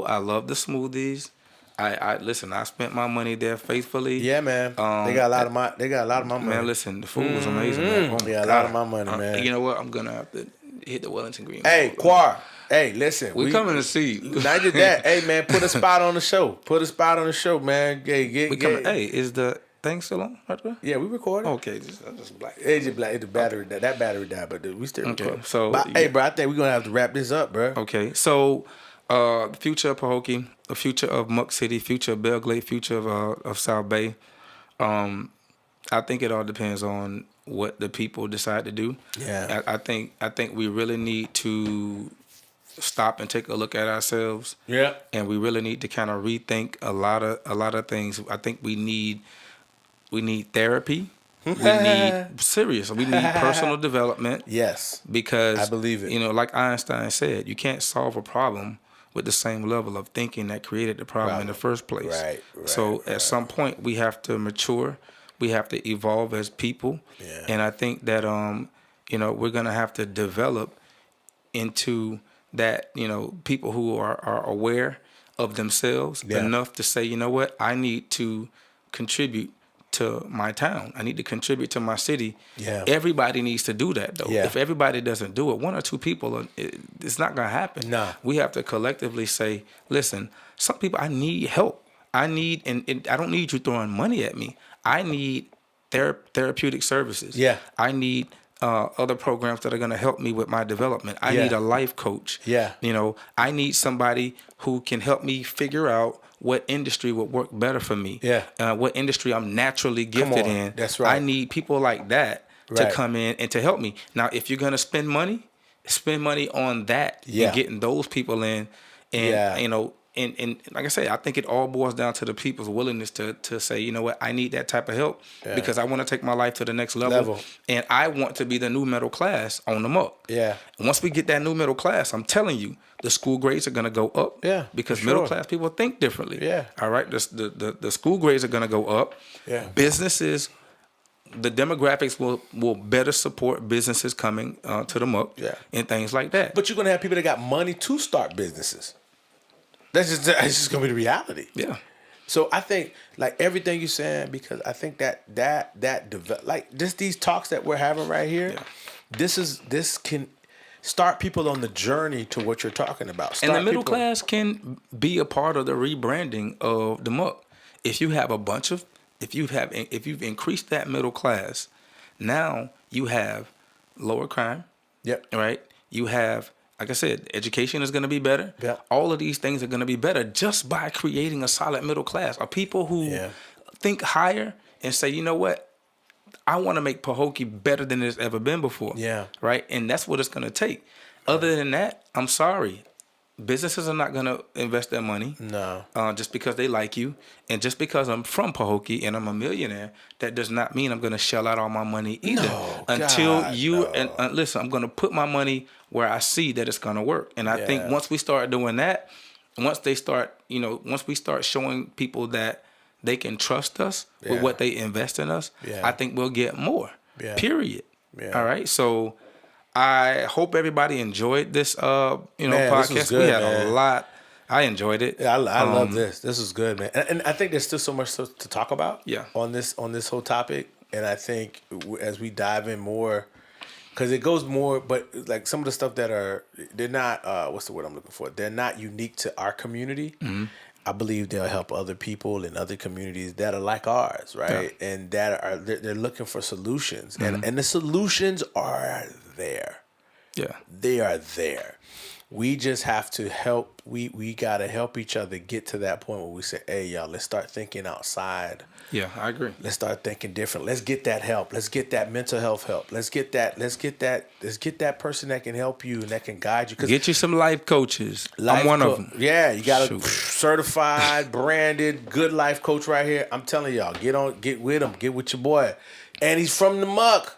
I love the smoothies, I listen. I spent my money there faithfully. Yeah, man. They got a lot of my. They got a lot of my money. Man, listen, the food was amazing, man. Oh my Yeah, a God. lot of my money, man. You know what? I'm gonna have to hit the Wellington Green. Hey, Quar. Hey, listen. we coming to see you. Not just that. Hey, man, put a spot on the show. Put a spot on the show, man. We coming. Hey, is the thing still on right there? Yeah, we recording. Okay, just black. It's just black. The battery. That battery died, but we still recording. So, but, hey, bro, I think we're gonna have to wrap this up, bro. Okay, so the future of Pahokee, the future of Muck City, future of Belglade, future of South Bay. I think it all depends on what the people decide to do. Yeah. I think we really need to stop and take a look at ourselves. Yeah. And we really need to kind of rethink a lot of things. I think we need therapy. We need personal development. Yes. Because I believe it. You know, like Einstein said, you can't solve a problem with the same level of thinking that created the problem in the first place. Right. So at some point we have to mature. We have to evolve as people. Yeah. And I think that you know, we're gonna have to develop into that, you know, people who are aware of themselves enough to say, you know what, I need to contribute to my town. I need to contribute to my city. Yeah. Everybody needs to do that, though. Yeah. If everybody doesn't do it, one or two people, it's not going to happen. Nah. We have to collectively say, listen, some people, I need help. I need, and I don't need you throwing money at me. I need therapeutic services. Yeah. I need other programs that are going to help me with my development. I need a life coach. Yeah. You know, I need somebody who can help me figure out what industry would work better for me. Yeah. What industry I'm naturally gifted in. That's right. I need people like that to come in and to help me. Now, if you're going to spend money on that and getting those people in. And, you know, and like I say, I think it all boils down to the people's willingness to say, you know what, I need that type of help because I want to take my life to the next level. And I want to be the new middle class on the Muck. Yeah. And once we get that new middle class, I'm telling you, the school grades are going to go up. Yeah. Because middle class people think differently. Yeah. All right. The school grades are going to go up. Yeah. Businesses, the demographics will better support businesses coming to the Muck and things like that. But you're gonna have people that got money to start businesses. That's just gonna be the reality. Yeah. So I think like everything you're saying, because I think that develop, like just these talks that we're having right here, this can start people on the journey to what you're talking about. And the middle class can be a part of the rebranding of the Muck. If you have if you've increased that middle class, now you have lower crime. Yep. Right. You have, like I said, education is going to be better. Yeah. All of these things are going to be better just by creating a solid middle class. Are people who think higher and say, you know what, I want to make Pahokee better than it's ever been before. Yeah. Right. And that's what it's going to take. Other than that, I'm sorry. Businesses are not going to invest their money. No. Just because they like you. And just because I'm from Pahokee and I'm a millionaire, that does not mean I'm going to shell out all my money either. Listen, I'm going to put my money where I see that it's going to work. And I think once we start doing that, once we start showing people that they can trust us with what they invest in us, I think we'll get more. Yeah. Period. Yeah. All right. So I hope everybody enjoyed this podcast. This was good, we had a lot. I enjoyed it. Yeah, I love this. This was good, man. And I think there's still so much to talk about on this whole topic. And I think as we dive in more, because it goes more, but like some of the stuff they're not, what's the word I'm looking for? They're not unique to our community. Mm-hmm. I believe they'll help other people in other communities that are like ours, right? Yeah. And they're looking for solutions. Mm-hmm. And the solutions are there. Yeah. They are there. We just have to help. We got to help each other get to that point where we say, hey, y'all, let's start thinking outside. Yeah, I agree. Let's start thinking different. Let's get that help. Let's get that mental health help. Let's get that person that can help you and that can guide you. Get you some life coaches. I'm one of them. Yeah, you got a certified, branded, good life coach right here. I'm telling y'all, get with him. Get with your boy. And he's from the Muck.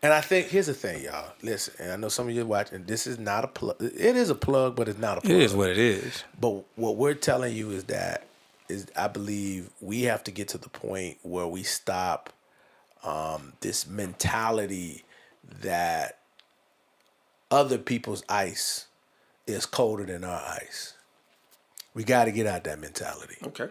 And I think, here's the thing, y'all. Listen, and I know some of you are watching, this is not a plug. It is a plug, but it's not a plug. It is what it is. But what we're telling you is I believe we have to get to the point where we stop this mentality that other people's ice is colder than our ice. We got to get out that mentality. Okay.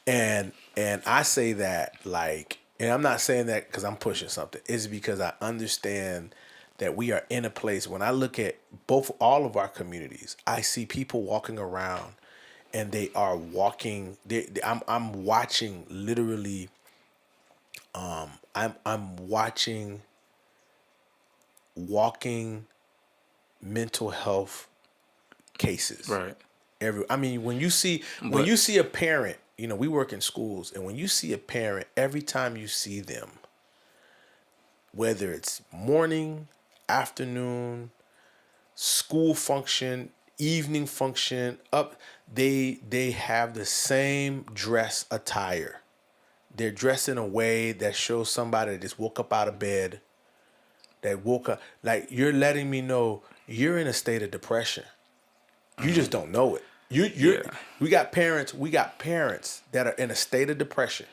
And I say that like, and I'm not saying that because I'm pushing something. It's because I understand that we are in a place. When I look at all of our communities, I see people walking around, and they are walking. I'm watching literally. I'm watching walking mental health cases. Right. I mean, when you see a parent, we work in schools, and when you see a parent, every time you see them, whether it's morning, afternoon, school function, evening function, they have the same dress attire. They're dressed in a way that shows somebody that just woke up out of bed, that woke up, like, you're letting me know you're in a state of depression. You just don't know it. Yeah. We got parents that are in a state of depression.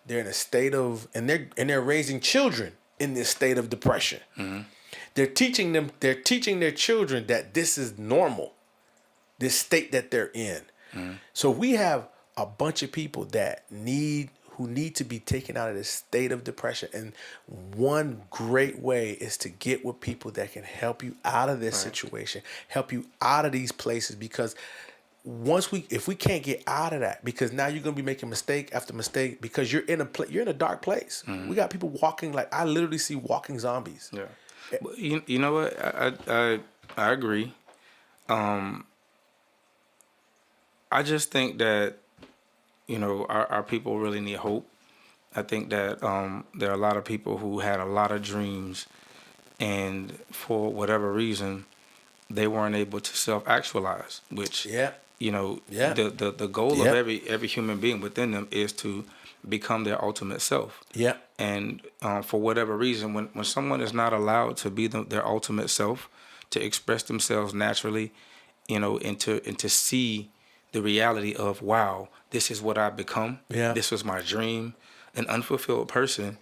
They're in a state of, and they're raising children in this state of depression. Mm-hmm. They're teaching their children that this is normal, this state that they're in. Mm-hmm. So we have a bunch of people who need to be taken out of this state of depression. And one great way is to get with people that can help you out of this situation, help you out of these places. Because if we can't get out of that, because now you're gonna be making mistake after mistake, because you're in a dark place. Mm-hmm. We got people walking, like, I literally see walking zombies. Yeah. But you know what? I agree. I just think that, our people really need hope. I think that there are a lot of people who had a lot of dreams, and for whatever reason, they weren't able to self-actualize. Which, the goal of every human being within them is to become their ultimate self. Yeah. And for whatever reason, when someone is not allowed to be their ultimate self, to express themselves naturally, and to see the reality of, wow, this is what I've become. Yeah. This was my dream. An unfulfilled person,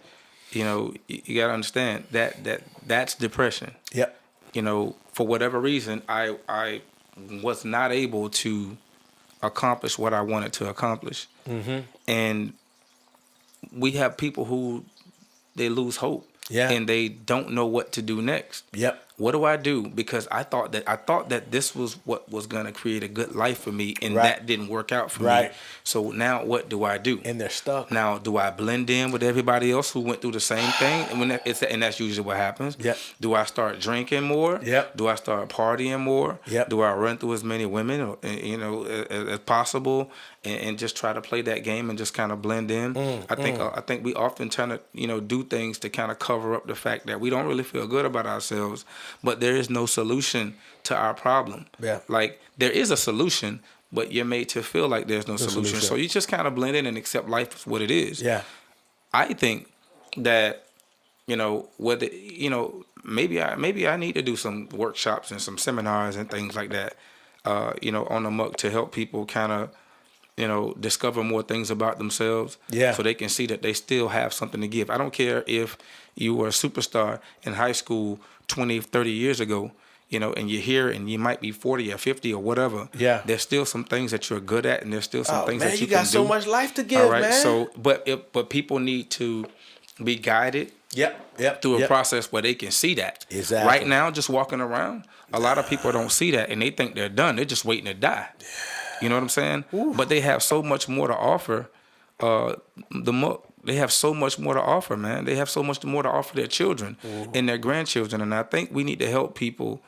you got to understand that's depression. Yep. For whatever reason, I was not able to accomplish what I wanted to accomplish. Mm-hmm. And we have people who, they lose hope. Yeah. And they don't know what to do next. Yep. What do I do? Because I thought that this was what was going to create a good life for me, and that didn't work out for me. So now what do I do? And they're stuck. Now, do I blend in with everybody else who went through the same thing? And that's usually what happens. Yep. Do I start drinking more? Yep. Do I start partying more? Yep. Do I run through as many women, as possible, and just try to play that game and just kind of blend in? I think we often try to do things to kind of cover up the fact that we don't really feel good about ourselves, but there is no solution to our problem. Yeah. Like, there is a solution, but you're made to feel like there's no solution. So you just kind of blend in and accept life as what it is. Yeah. I think that, whether, maybe I need to do some workshops and some seminars and things like that, on the muck, to help people kind of, discover more things about themselves. Yeah. So they can see that they still have something to give. I don't care if you were a superstar in high school 20, 30 years ago, and you're here and you might be 40 or 50 or whatever. Yeah. There's still some things that you're good at, and there's still some things man, that you got can so do. much life to give, all right? man. So, but people need to be guided. Yep. Through a process where they can see that. Exactly. Right now, just walking around, a lot of people don't see that, and they think they're done. They're just waiting to die. Yeah. You know what I'm saying? Ooh. But they have so much more to offer. They have so much more to offer, man. They have so much more to offer their children and their grandchildren, and I think we need to help people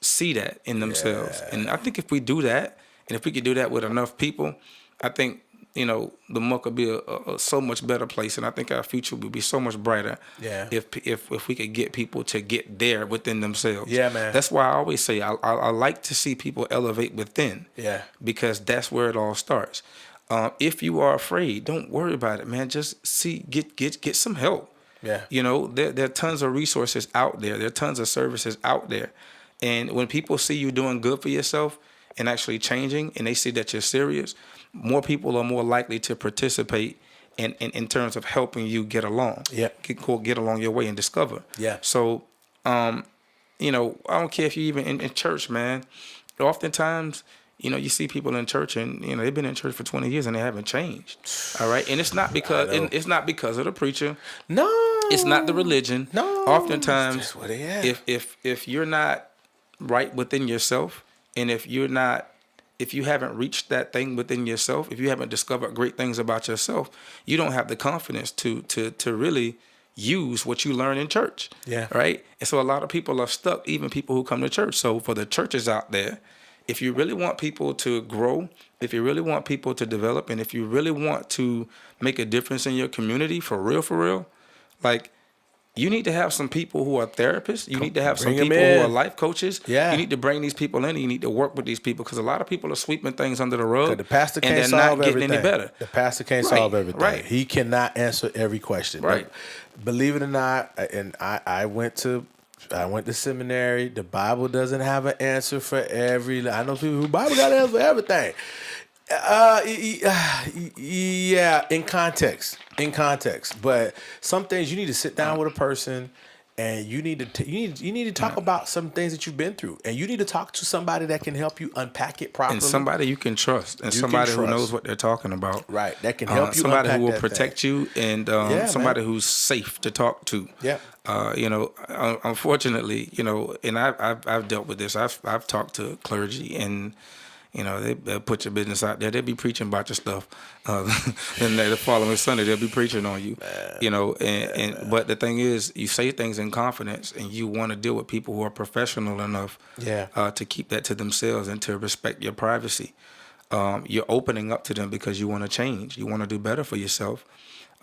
see that in themselves. Yeah. And I think if we do that, and if we could do that with enough people, I think the muck would be a so much better place, and I think our future would be so much brighter. Yeah. If we could get people to get there within themselves. Yeah, man. That's why I always say I like to see people elevate within. Yeah. Because that's where it all starts. If you are afraid, don't worry about it, man. Just get some help. Yeah. There are tons of resources out there. There are tons of services out there, and when people see you doing good for yourself and actually changing, and they see that you're serious, more people are more likely to participate in terms of helping you get along. Yeah. Get along your way and discover. Yeah. So, I don't care if you even in church, man. Oftentimes, you see people in church and they've been in church for 20 years and they haven't changed. All right, and it's not because of the preacher. No, It's not the religion. No, Oftentimes, that's what they at. if you're not right within yourself, and if you haven't reached that thing within yourself, if you haven't discovered great things about yourself, you don't have the confidence to really use what you learn in church. Yeah. Right? And so a lot of people are stuck, even people who come to church. So for the churches out there, if you really want people to grow, if you really want people to develop, and if you really want to make a difference in your community for real, like, you need to have some people who are therapists. You need to have some people who are life coaches. Yeah. You need to bring these people in, and you need to work with these people, because a lot of people are sweeping things under the rug. The pastor can't and they're solve not getting everything. any better. The pastor can't solve everything. Right. He cannot answer every question. Right. But believe it or not, and I went to seminary. The Bible doesn't have an answer for every. I know people who Bible got an answer for everything. Yeah, in context. But some things you need to sit down with a person, and you need to talk about some things that you've been through, and you need to talk to somebody that can help you unpack it properly, and somebody you can trust, and somebody who knows what they're talking about. Right, that can help you. Somebody unpack who will that protect thing. you, and somebody who's safe to talk to. Yeah. Unfortunately, and I've dealt with this. I've talked to clergy, and they'll put your business out there. They'll be preaching about your stuff, and the following Sunday they'll be preaching on you. But the thing is, you say things in confidence, and you want to deal with people who are professional enough, to keep that to themselves and to respect your privacy. You're opening up to them because you want to change. You want to do better for yourself.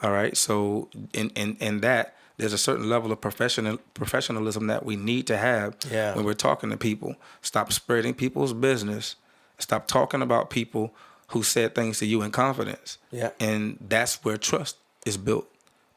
All right. So in that, there's a certain level of professionalism that we need to have when we're talking to people. Stop spreading people's business. Stop talking about people who said things to you in confidence. Yeah. And that's where trust is built.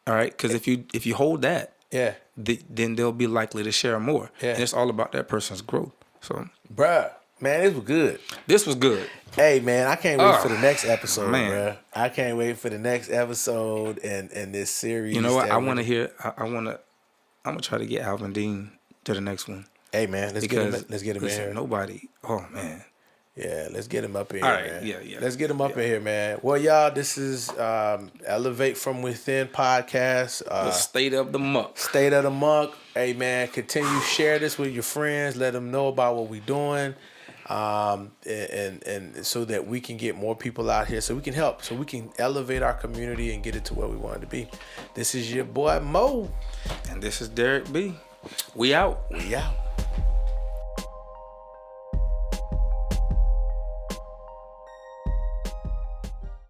All right? Because if you hold that, then they'll be likely to share more. Yeah. And it's all about that person's growth. So, bruh, man, this was good. This was good. Hey, man, I can't wait for the next episode, bruh. I can't wait for the next episode and this series. You know what? I want to hear. I'm gonna try to get Alvin Dean to the next one. Hey, man, let's get him in here. Nobody. Oh man. Yeah, let's get him up in here, all right, man. Yeah. Let's get him up in here, man. Well, y'all, this is Elevate From Within podcast. The State of the Muck. State of the Muck. Hey, man, continue share this with your friends. Let them know about what we're doing, and so that we can get more people out here, so we can help, so we can elevate our community and get it to where we want it to be. This is your boy Mo, and this is Derek B. We out. We out.